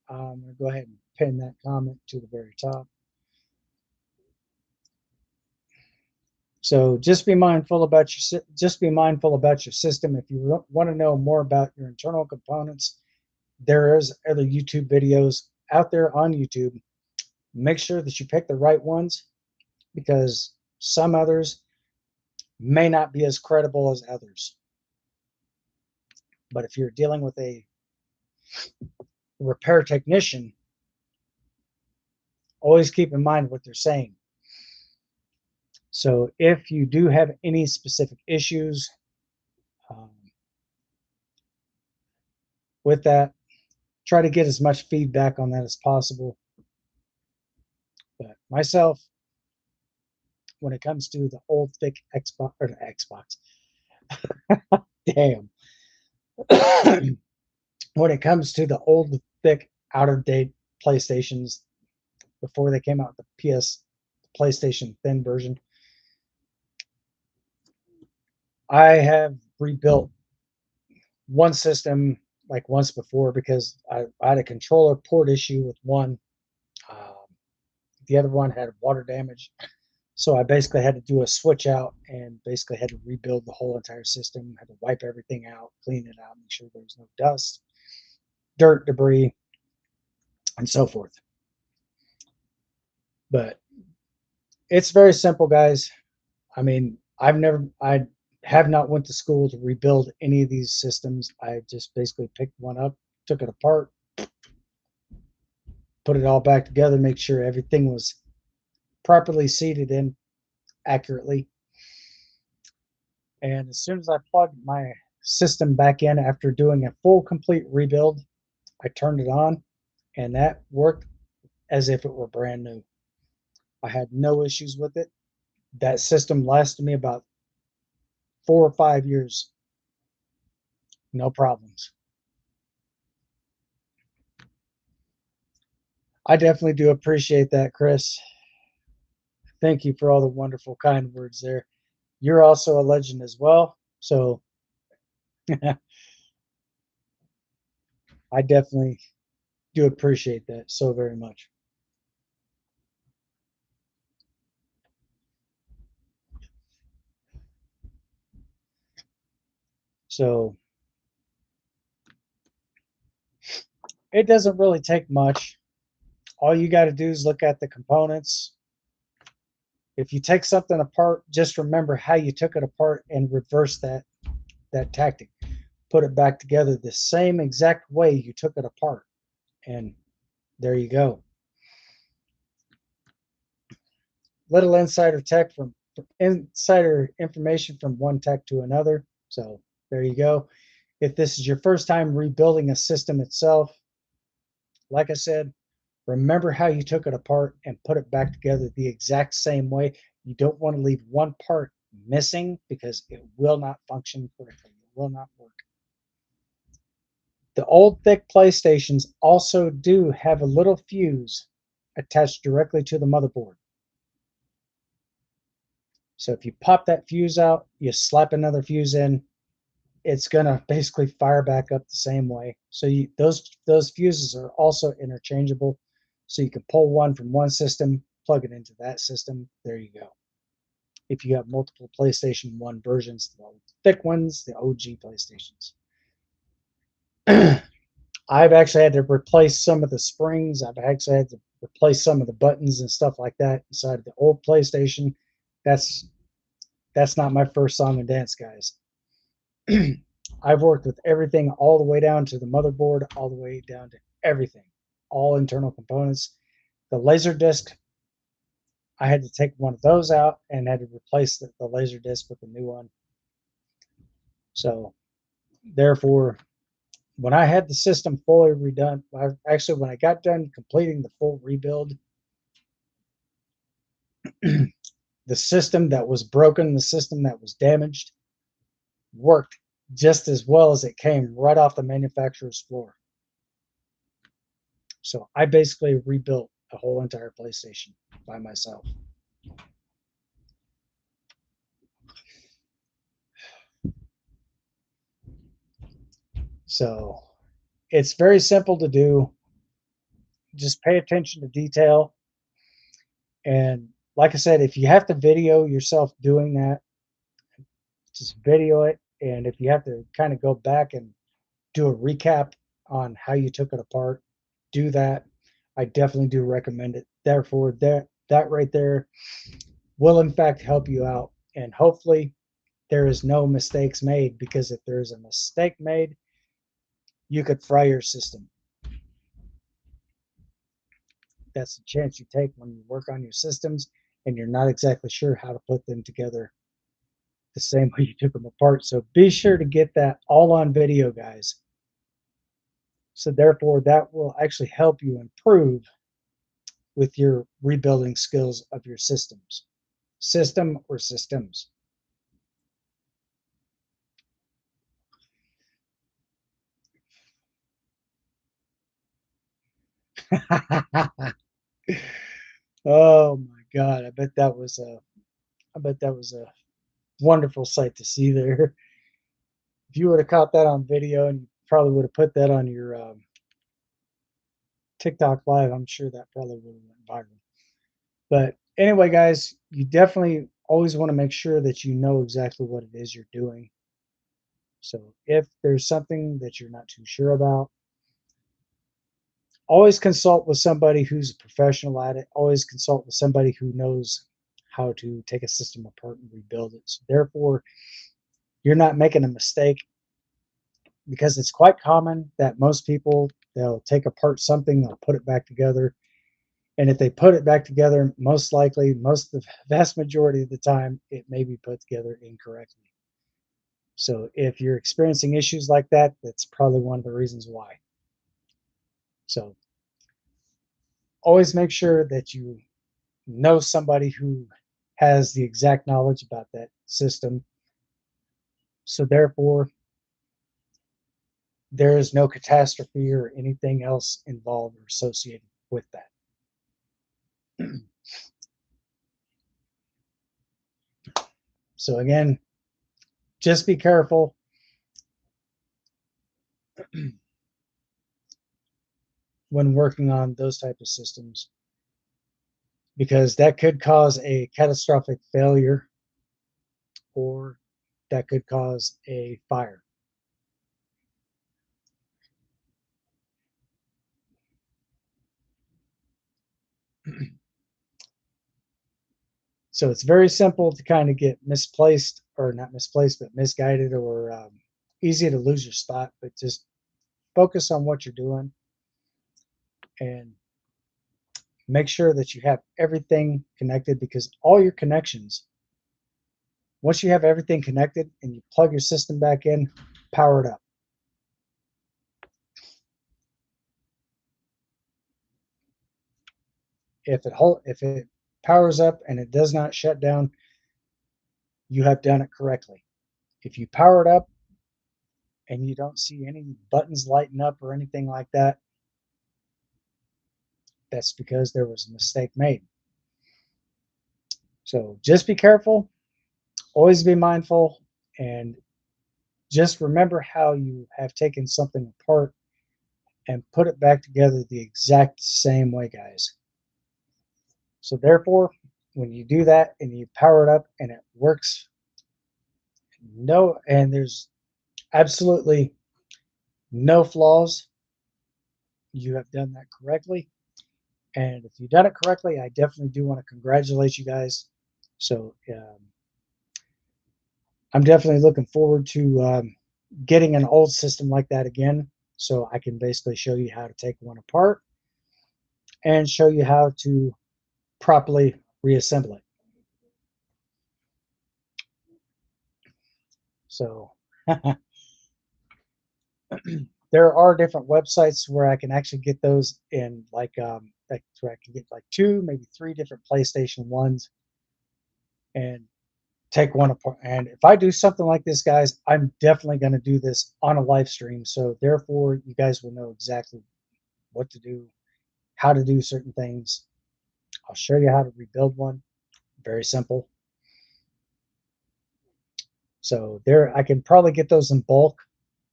I'm going to go ahead and pin that comment to the very top. So just be mindful about your system. If you want to know more about your internal components, there is other YouTube videos out there on YouTube. Make sure that you pick the right ones, because some others may not be as credible as others. But if you're dealing with a repair technician, always keep in mind what they're saying. So if you do have any specific issues with that, try to get as much feedback on that as possible. But myself, when it comes to the old thick Xbox, or the Xbox, damn. When it comes to the old thick out of date PlayStations before they came out with the PlayStation thin version, I have rebuilt one system like once before because I had a controller port issue with one. Um, the other one had water damage. So I basically had to do a switch out and basically had to rebuild the whole entire system, had to wipe everything out, clean it out, make sure there was no dust, dirt, debris, and so forth. But it's very simple, guys. I mean, I have not went to school to rebuild any of these systems. I just basically picked one up, took it apart, put it all back together, make sure everything was properly seated in accurately. And as soon as I plugged my system back in after doing a full complete rebuild, I turned it on and that worked as if it were brand new. I had no issues with it. That system lasted me about 4 or 5 years, no problems. I definitely do appreciate that, Chris. Thank you for all the wonderful, kind words there. You're also a legend as well. So I definitely do appreciate that so very much. So it doesn't really take much. All you got to do is look at the components. If you take something apart, just remember how you took it apart and reverse that tactic. Put it back together the same exact way you took it apart. And there you go. Little insider information from one tech to another. So there you go. If this is your first time rebuilding a system itself, like I said, remember how you took it apart and put it back together the exact same way. You don't want to leave one part missing because it will not function correctly. It will not work. The old thick PlayStations also do have a little fuse attached directly to the motherboard. So if you pop that fuse out, you slap another fuse in, it's gonna basically fire back up the same way. So those fuses are also interchangeable. So you can pull one from one system, plug it into that system. There you go. If you have multiple PlayStation 1 versions, the thick ones, the OG PlayStations. I've actually had to replace some of the springs. I've actually had to replace some of the buttons and stuff like that inside of the old PlayStation. That's that's not my first song and dance, guys. I've worked with everything all the way down to the motherboard, all the way down to everything, all internal components. The laser disc, I had to take one of those out and had to replace the laser disc with a new one. So, therefore, when I had the system fully redone, actually, when I got done completing the full rebuild, the system that was broken, the system that was damaged, worked just as well as it came right off the manufacturer's floor. So I basically rebuilt a whole entire PlayStation by myself. So it's very simple to do. Just pay attention to detail. And like I said, if you have to video yourself doing that, just video it. And if you have to kind of go back and do a recap on how you took it apart, do that. I definitely do recommend it. Therefore, that right there will in fact help you out. And hopefully there is no mistakes made, because if there's a mistake made, you could fry your system. That's the chance you take when you work on your systems and you're not exactly sure how to put them together the same way you took them apart. So be sure to get that all on video, guys. So therefore, that will actually help you improve with your rebuilding skills of your system or systems. Oh my God. I bet that was a wonderful sight to see there. If you would have caught that on video, and you probably would have put that on your TikTok live, I'm sure that probably would have went viral. But anyway, guys, you definitely always want to make sure that you know exactly what it is you're doing. So if there's something that you're not too sure about, always consult with somebody who's a professional at it. Always consult with somebody who knows how to take a system apart and rebuild it. So therefore, you're not making a mistake, because it's quite common that most people, they'll take apart something, they'll put it back together, and if they put it back together, most likely, the vast majority of the time, it may be put together incorrectly. So if you're experiencing issues like that, that's probably one of the reasons why. So always make sure that you know somebody who has the exact knowledge about that system. So therefore, there is no catastrophe or anything else involved or associated with that. So again, just be careful when working on those type of systems, because that could cause a catastrophic failure, or that could cause a fire. So it's very simple to kind of get misplaced, or not misplaced, but misguided, or easy to lose your spot. But just focus on what you're doing and make sure that you have everything connected, because all your connections, once you have everything connected and you plug your system back in, power it up. If it powers up and it does not shut down, you have done it correctly. If you power it up and you don't see any buttons lighting up or anything like that, that's because there was a mistake made. So just be careful, always be mindful, and just remember how you have taken something apart and put it back together the exact same way, guys. So therefore, when you do that and you power it up and it works, and there's absolutely no flaws, you have done that correctly. And if you've done it correctly, I definitely do want to congratulate you guys. So I'm definitely looking forward to getting an old system like that again, so I can basically show you how to take one apart and show you how to properly reassemble it. So there are different websites where I can actually get those in, like where I can get like two, maybe three different PlayStation ones and take one apart. And if I do something like this, guys, I'm definitely going to do this on a live stream. So therefore, you guys will know exactly what to do, how to do certain things. I'll show you how to rebuild one. Very simple. So there, I can probably get those in bulk,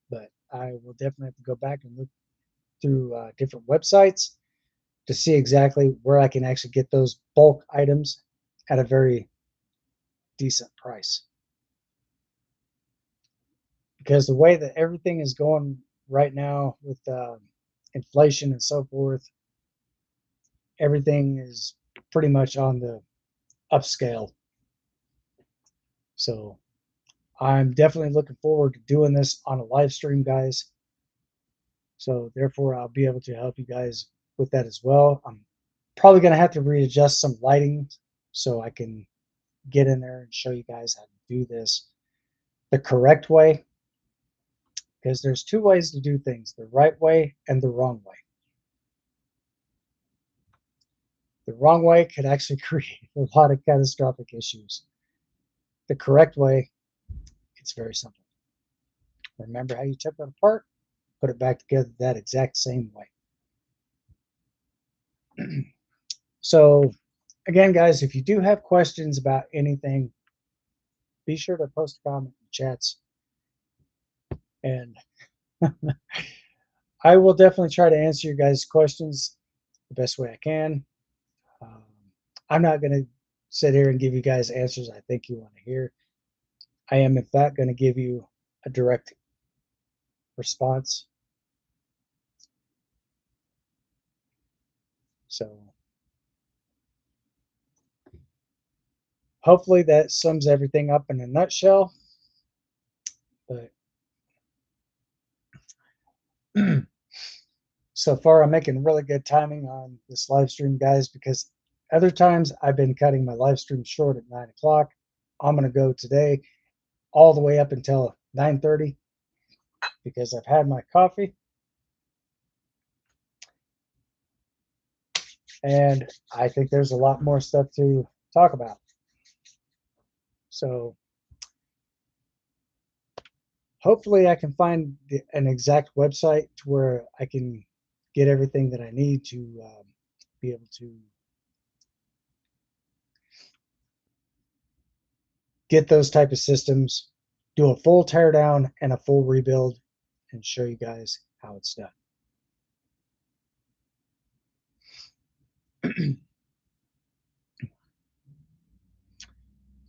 but I will definitely have to go back and look through different websites to see exactly where I can actually get those bulk items at a very decent price. Because the way that everything is going right now with inflation and so forth, everything is pretty much on the upscale. So I'm definitely looking forward to doing this on a live stream, guys. So therefore, I'll be able to help you guys with that as well. I'm probably going to have to readjust some lighting so I can get in there and show you guys how to do this the correct way, because there's two ways to do things: the right way and the wrong way. The wrong way could actually create a lot of catastrophic issues. The correct way, it's very simple. Remember how you took it apart, put it back together that exact same way. So again, guys, if you do have questions about anything, be sure to post a comment in the chats, and I will definitely try to answer your guys' questions the best way I can. Um, I'm not going to sit here and give you guys answers I think you want to hear. I am, in fact, going to give you a direct response. So hopefully that sums everything up in a nutshell. But so far, I'm making really good timing on this live stream, guys, because other times I've been cutting my live stream short at 9 o'clock. I'm going to go today all the way up until 9:30 because I've had my coffee and I think there's a lot more stuff to talk about. So hopefully I can find an exact website to where I can get everything that I need to be able to get those type of systems, do a full teardown and a full rebuild, and show you guys how it's done.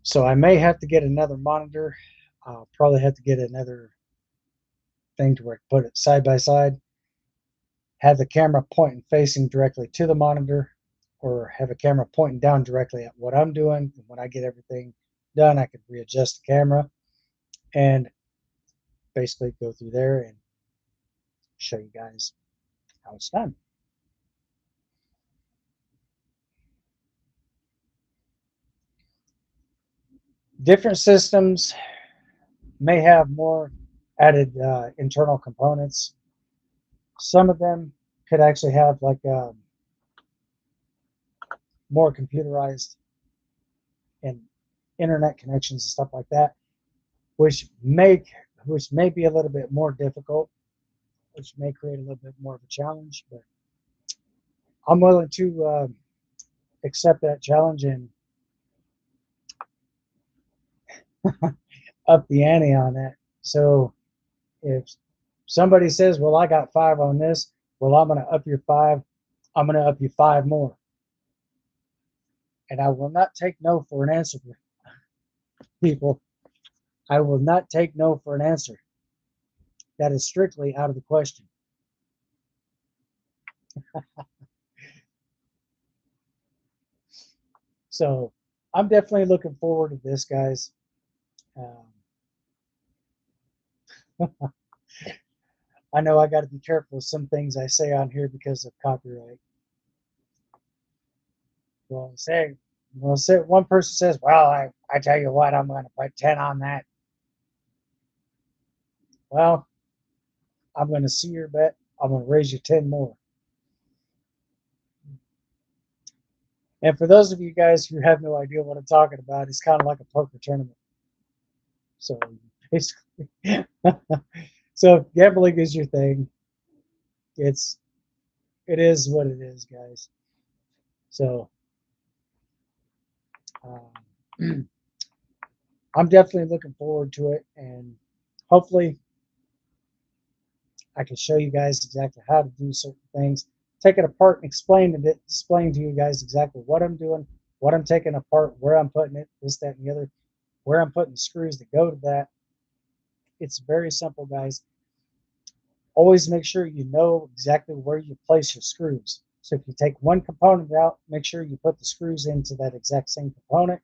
So I may have to get another monitor. I'll probably have to get another thing to where I can put it side by side, have the camera pointing facing directly to the monitor, or have a camera pointing down directly at what I'm doing. And when I get everything done, I can readjust the camera and basically go through there and show you guys how it's done. Different systems may have more added internal components. Some of them could actually have like more computerized and internet connections and stuff like that, which may be a little bit more difficult, which may create a little bit more of a challenge. But I'm willing to accept that challenge and up the ante on that. So if somebody says, "Well, I got 5 on this," well, I'm going to up your 5. I'm going to up you 5 more, and I will not take no for an answer, people. I will not take no for an answer. That is strictly out of the question. So I'm definitely looking forward to this, guys. I know I got to be careful with some things I say on here because of copyright. Say one person says, "Well, I tell you what, I'm going to put 10 on that." Well, I'm going to see your bet. I'm going to raise you 10 more. And for those of you guys who have no idea what I'm talking about, it's kind of like a poker tournament. So basically, so if gambling is your thing, it is what it is, guys. So um, I'm definitely looking forward to it, and hopefully I can show you guys exactly how to do certain things, take it apart and explain to you guys exactly what I'm doing, what I'm taking apart, where I'm putting it, this, that, and the other, where I'm putting the screws that go to that. It's very simple, guys. Always make sure you know exactly where you place your screws. So if you take one component out, make sure you put the screws into that exact same component,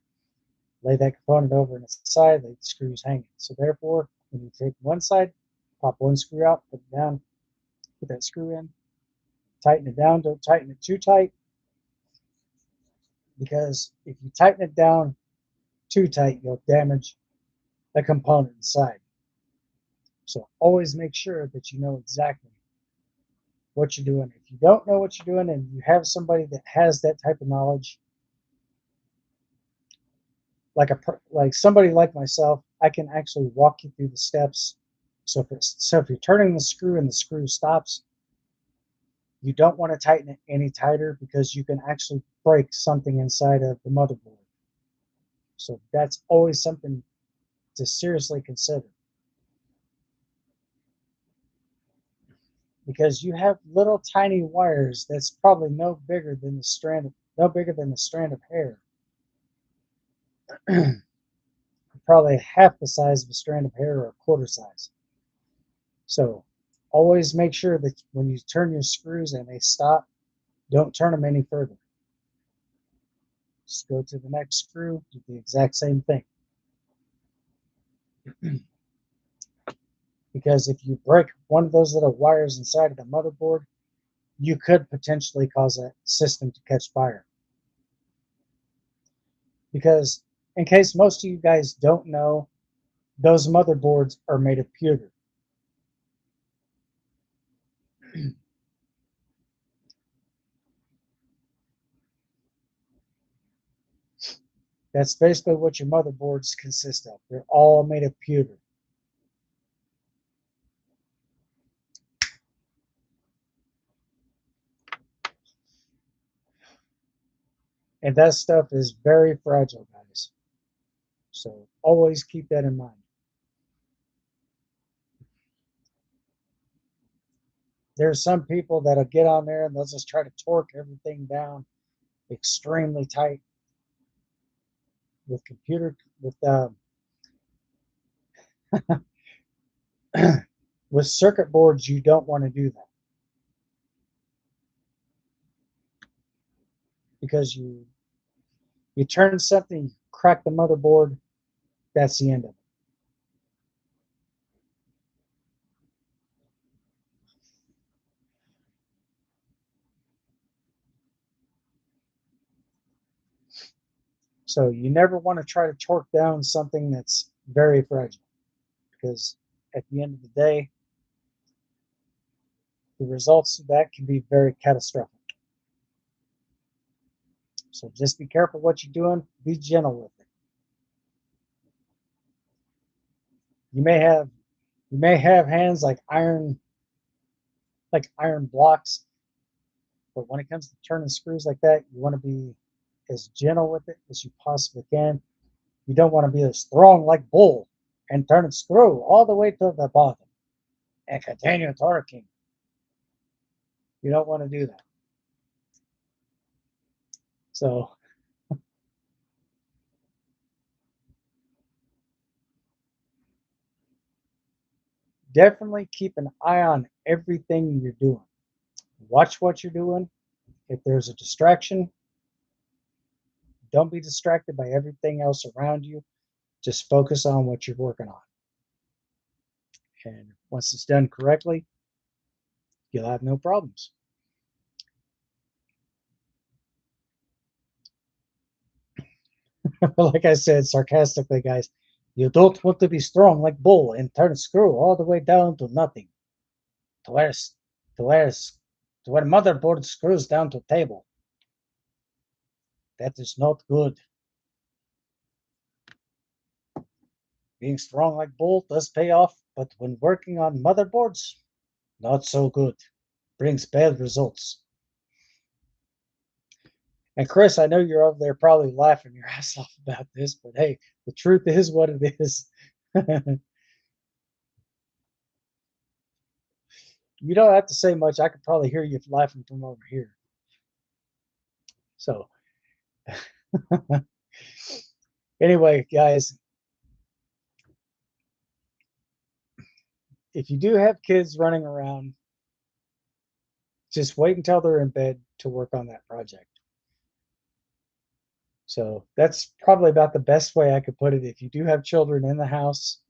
lay that component over on its side, lay the screws hanging. So therefore, when you take one side, pop one screw out, put it down, put that screw in, tighten it down. Don't tighten it too tight, because if you tighten it down too tight, you'll damage the component inside. So always make sure that you know exactly what you're doing. If you don't know what you're doing and you have somebody that has that type of knowledge, like somebody like myself, I can actually walk you through the steps. So if you're turning the screw and the screw stops, you don't want to tighten it any tighter because you can actually break something inside of the motherboard. So that's always something to seriously consider, because you have little tiny wires that's probably no bigger than the strand of hair. Probably half the size of a strand of hair or a quarter size. So always make sure that when you turn your screws and they stop, don't turn them any further. Just go to the next screw, do the exact same thing. Because if you break one of those little wires inside of the motherboard, you could potentially cause that system to catch fire. Because in case most of you guys don't know, those motherboards are made of pewter. That's basically what your motherboards consist of. They're all made of pewter. And that stuff is very fragile, guys. So always keep that in mind. There's some people that'll get on there and they'll just try to torque everything down extremely tight with computer with circuit boards. You don't want to do that because you turn something, you crack the motherboard, that's the end of it. So you never want to try to torque down something that's very fragile, because at the end of the day, the results of that can be very catastrophic. So just be careful what you're doing. Be gentle with it. You may have hands like iron blocks, but when it comes to turning screws like that, you want to be as gentle with it as you possibly can. You don't want to be as strong like bull and turn a screw all the way to the bottom and continue torquing. You don't want to do that. So definitely keep an eye on everything you're doing. Watch what you're doing. If there's a distraction, don't be distracted by everything else around you. Just focus on what you're working on. And once it's done correctly, you'll have no problems. Like I said sarcastically, guys, you don't want to be strong like bull and turn screw all the way down to nothing. To where to where to where motherboard screws down to table. That is not good. Being strong like bull does pay off, but when working on motherboards, not so good. Brings bad results. And Chris, I know you're over there probably laughing your ass off about this, but hey, the truth is what it is. You don't have to say much. I could probably hear you laughing from over here. So, anyway, guys, if you do have kids running around, just wait until they're in bed to work on that project. So, that's probably about the best way I could put it. If you do have children in the house,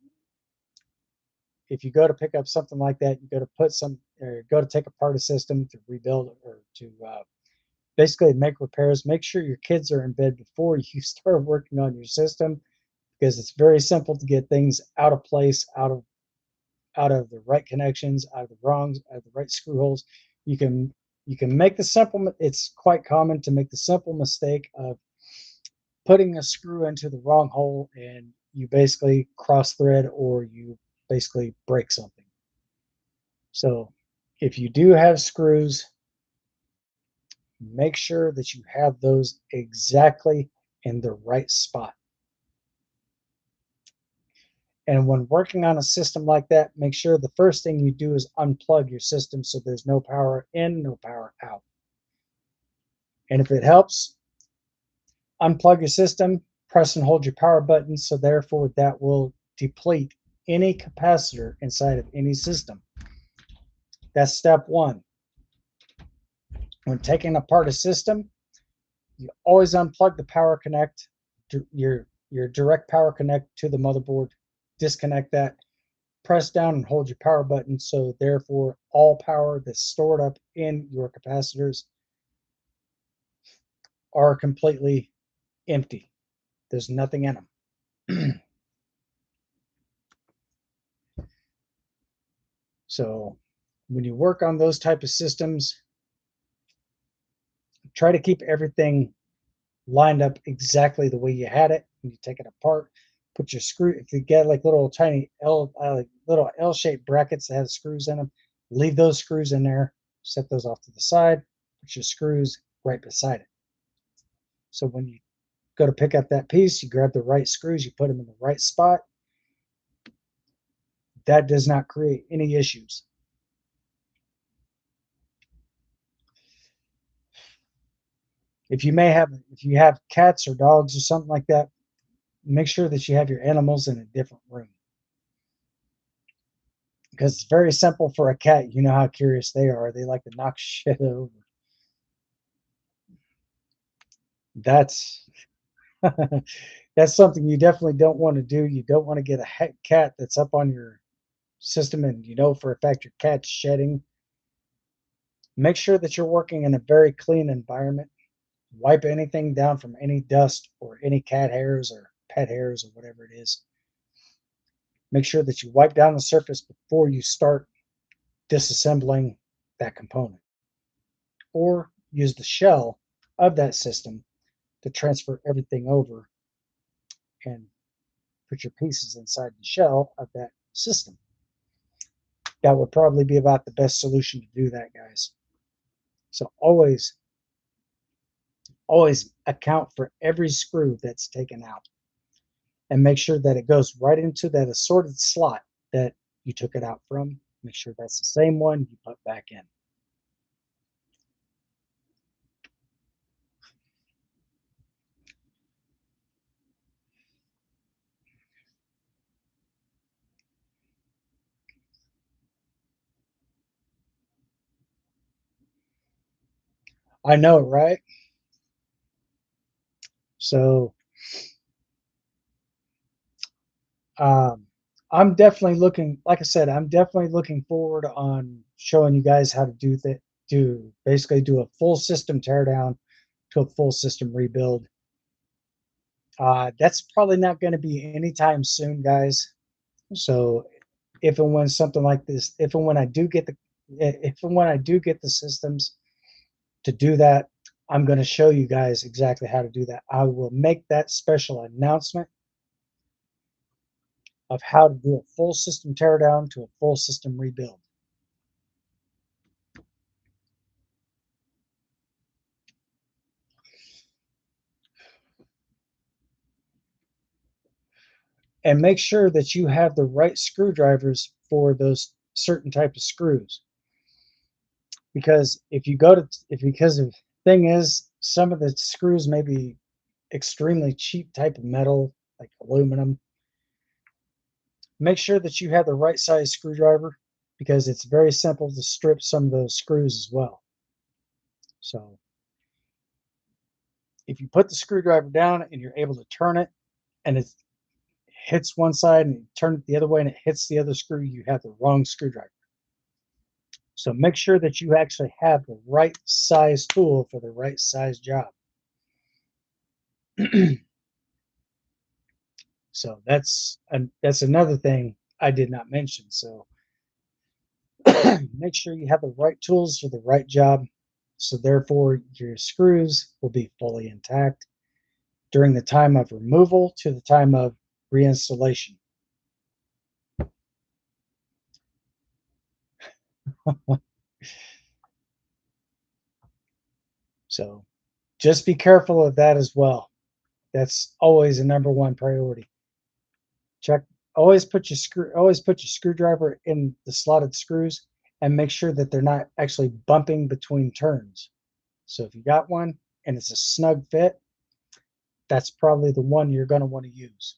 if you go to pick up something like that, you go to put some, or go to take apart a system to rebuild or to basically make repairs. Make sure your kids are in bed before you start working on your system, because it's very simple to get things out of place, out of the right connections, out of the wrongs, out of the right screw holes. You can make the simple. It's quite common to make the simple mistake of putting a screw into the wrong hole, and you basically cross thread or you basically break something. So if you do have screws, make sure that you have those exactly in the right spot. And when working on a system like that, make sure the first thing you do is unplug your system so there's no power in, no power out. And if it helps, unplug your system, press and hold your power button, so therefore that will deplete any capacitor inside of any system. That's step one. When taking apart a system, You always unplug the power connect, your direct power connect to the motherboard, disconnect that, press down and hold your power button, so therefore all power that's stored up in your capacitors are completely empty. There's nothing in them. So when you work on those type of systems, try to keep everything lined up exactly the way you had it. When you take it apart, put your screw. If you get like little tiny little L-shaped brackets that have screws in them, leave those screws in there. Set those off to the side. Put your screws right beside it. So when you go to pick up that piece, you grab the right screws, you put them in the right spot. That does not create any issues. If you have cats or dogs or something like that, make sure that you have your animals in a different room, because it's very simple for a cat. You know how curious they are. They like to knock shit over. That's that's something you definitely don't want to do. You don't want to get a cat that's up on your system and you know for a fact your cat's shedding. Make sure that you're working in a very clean environment. Wipe anything down from any dust or any cat hairs or pet hairs or whatever it is. Make sure that you wipe down the surface before you start disassembling that component, or use the shell of that system to transfer everything over and put your pieces inside the shell of that system. That would probably be about the best solution to do that, guys. So always account for every screw that's taken out and make sure that it goes right into that assorted slot that you took it out from. Make sure that's the same one you put back in. I know, right? So um, I'm definitely looking, like I said, I'm definitely looking forward on showing you guys how to do basically do a full system teardown to a full system rebuild. That's probably not going to be anytime soon, guys. So if and when something like this, if and when I do get the systems to do that, I'm going to show you guys exactly how to do that. I will make that special announcement of how to do a full system teardown to a full system rebuild. And make sure that you have the right screwdrivers for those certain type of screws. Because because the thing is, some of the screws may be extremely cheap type of metal, like aluminum. Make sure that you have the right size screwdriver, because it's very simple to strip some of those screws as well. So if you put the screwdriver down and you're able to turn it and it hits one side and you turn it the other way and it hits the other screw, you have the wrong screwdriver. So make sure that you actually have the right size tool for the right size job. So that's another thing I did not mention. So make sure you have the right tools for the right job. So therefore your screws will be fully intact during the time of removal to the time of reinstallation. So just be careful of that as well. That's always a number one priority. Check always put your screwdriver in the slotted screws and make sure that they're not actually bumping between turns. So if you got one and it's a snug fit, that's probably the one you're going to want to use.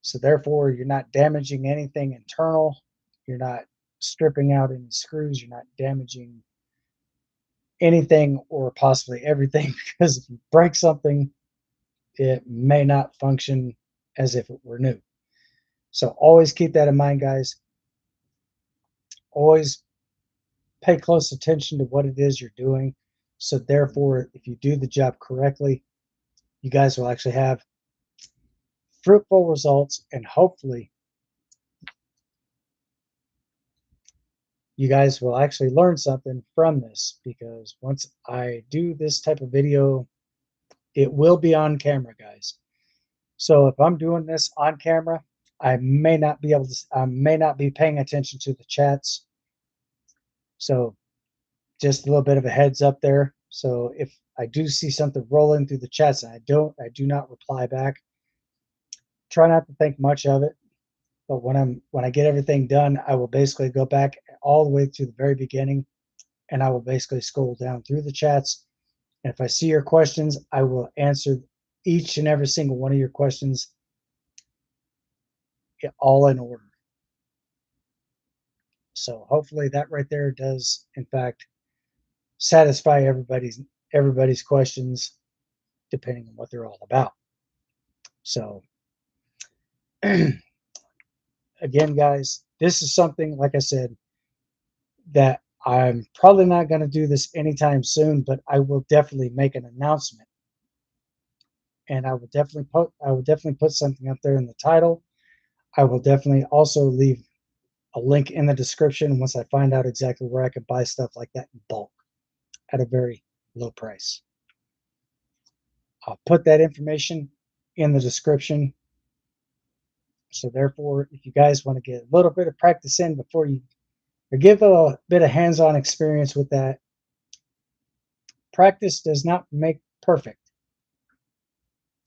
So therefore, you're not damaging anything internal. You're not stripping out any screws. You're not damaging anything or possibly everything because if you break something, it may not function as if it were new. So always keep that in mind, guys. Always pay close attention to what it is you're doing. So therefore, if you do the job correctly, you guys will actually have fruitful results, and hopefully you guys will actually learn something from this, because once I do this type of video, it will be on camera, guys. So if I'm doing this on camera, I may not be able to, I may not be paying attention to the chats. So just a little bit of a heads up there. So if I do see something rolling through the chats and I do not reply back, try not to think much of it. But when I get everything done, I will basically go back all the way to the very beginning, and I will basically scroll down through the chats. And if I see your questions, I will answer each and every single one of your questions all in order. So hopefully that right there does, in fact, satisfy everybody's questions, depending on what they're all about. So again, guys, this is something, like I said, that I'm probably not going to do this anytime soon, but I will definitely make an announcement, and I will definitely put something up there in the title. I will definitely also leave a link in the description once I find out exactly where I can buy stuff like that in bulk at a very low price. I'll put that information in the description. So therefore, if you guys want to get a little bit of practice in before you, or give a bit of hands-on experience with that, practice does not make perfect.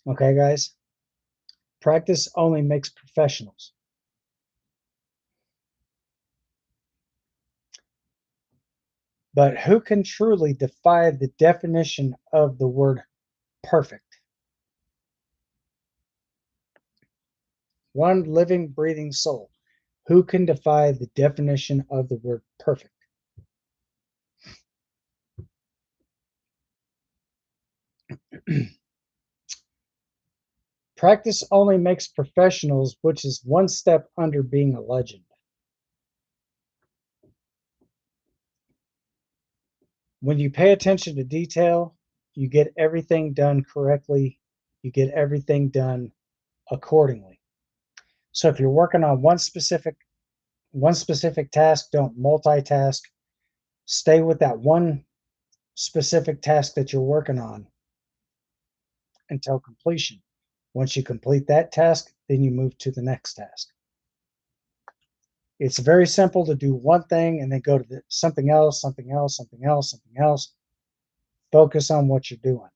Okay, guys? Practice only makes professionals. But who can truly defy the definition of the word perfect? One living, breathing soul. Who can defy the definition of the word perfect? Practice only makes professionals, which is one step under being a legend. When you pay attention to detail, you get everything done correctly. You get everything done accordingly. So if you're working on one specific task, don't multitask. Stay with that one specific task that you're working on until completion. Once you complete that task, then you move to the next task. It's very simple to do one thing and then go to something else, something else, something else, something else. Focus on what you're doing.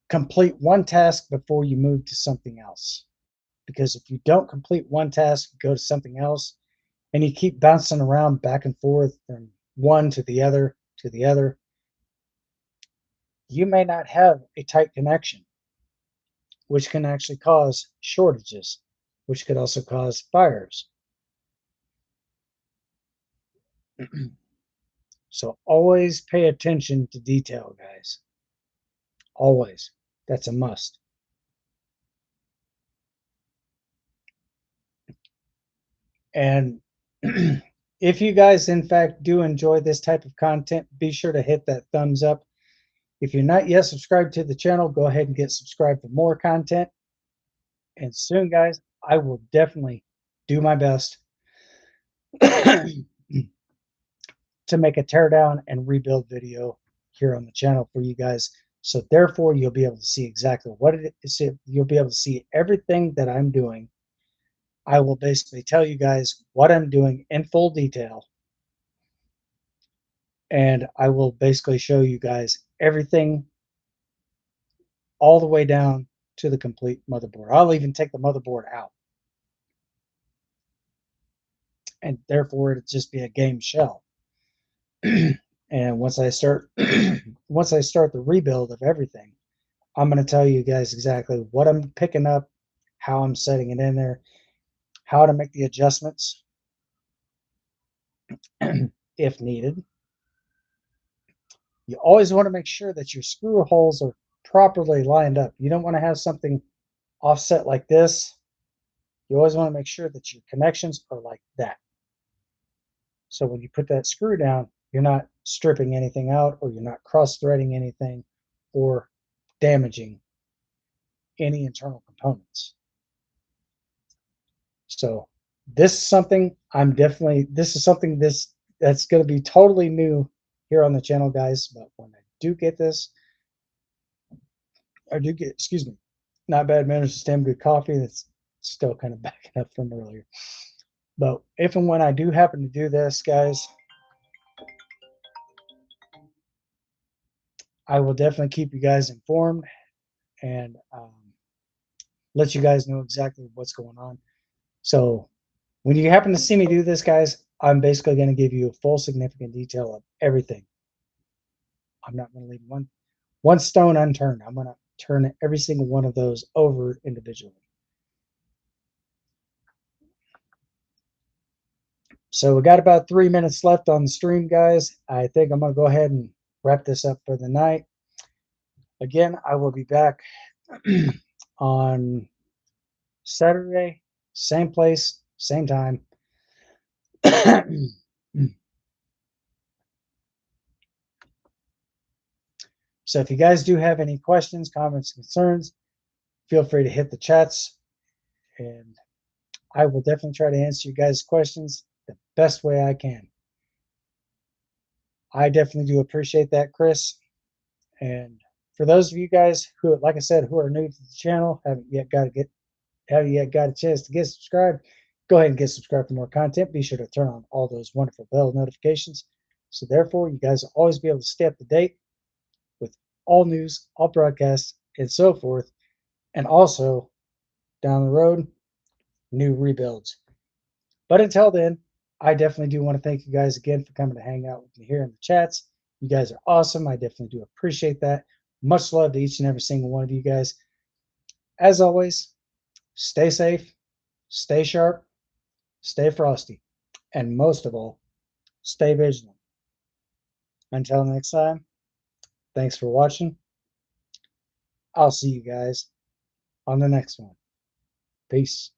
Complete one task before you move to something else. Because if you don't complete one task, go to something else, and you keep bouncing around back and forth from one to the other, you may not have a tight connection, which can actually cause shortages, which could also cause fires. So always pay attention to detail, guys. Always. That's a must. And if you guys, in fact, do enjoy this type of content, be sure to hit that thumbs up. If you're not yet subscribed to the channel, go ahead and get subscribed for more content. And soon, guys, I will definitely do my best to make a teardown and rebuild video here on the channel for you guys. So therefore, you'll be able to see exactly what it is. You'll be able to see everything that I'm doing. I will basically tell you guys what I'm doing in full detail. And I will basically show you guys everything all the way down to the complete motherboard. I'll even take the motherboard out. And therefore it'll just be a game shell. And once I start the rebuild of everything, I'm going to tell you guys exactly what I'm picking up, how I'm setting it in there, how to make the adjustments, if needed. You always want to make sure that your screw holes are properly lined up. You don't want to have something offset like this. You always want to make sure that your connections are like that. So when you put that screw down, you're not stripping anything out, or you're not cross-threading anything or damaging any internal components. So this is something that's going to be totally new here on the channel, guys. But when I do get this, excuse me, not bad manners, just damn good coffee. That's still kind of backing up from earlier. But if and when I do happen to do this, guys, I will definitely keep you guys informed and let you guys know exactly what's going on. So when you happen to see me do this, guys, I'm basically going to give you a full significant detail of everything. I'm not going to leave one stone unturned. I'm going to turn every single one of those over individually. So we got about 3 minutes left on the stream, guys. I think I'm going to go ahead and wrap this up for the night. Again, I will be back on Saturday, same place, same time. So if you guys do have any questions, comments, concerns, feel free to hit the chats, and I will definitely try to answer you guys' questions the best way I can. I definitely do appreciate that, Chris. And for those of you guys who, like I said, who are new to the channel, haven't yet got a chance to get subscribed, go ahead and get subscribed for more content. Be sure to turn on all those wonderful bell notifications. So therefore, you guys will always be able to stay up to date with all news, all broadcasts, and so forth. And also, down the road, new rebuilds. But until then, I definitely do want to thank you guys again for coming to hang out with me here in the chats. You guys are awesome. I definitely do appreciate that. Much love to each and every single one of you guys. As always, stay safe, stay sharp, stay frosty, and most of all, stay vigilant. Until next time, thanks for watching. I'll see you guys on the next one. Peace.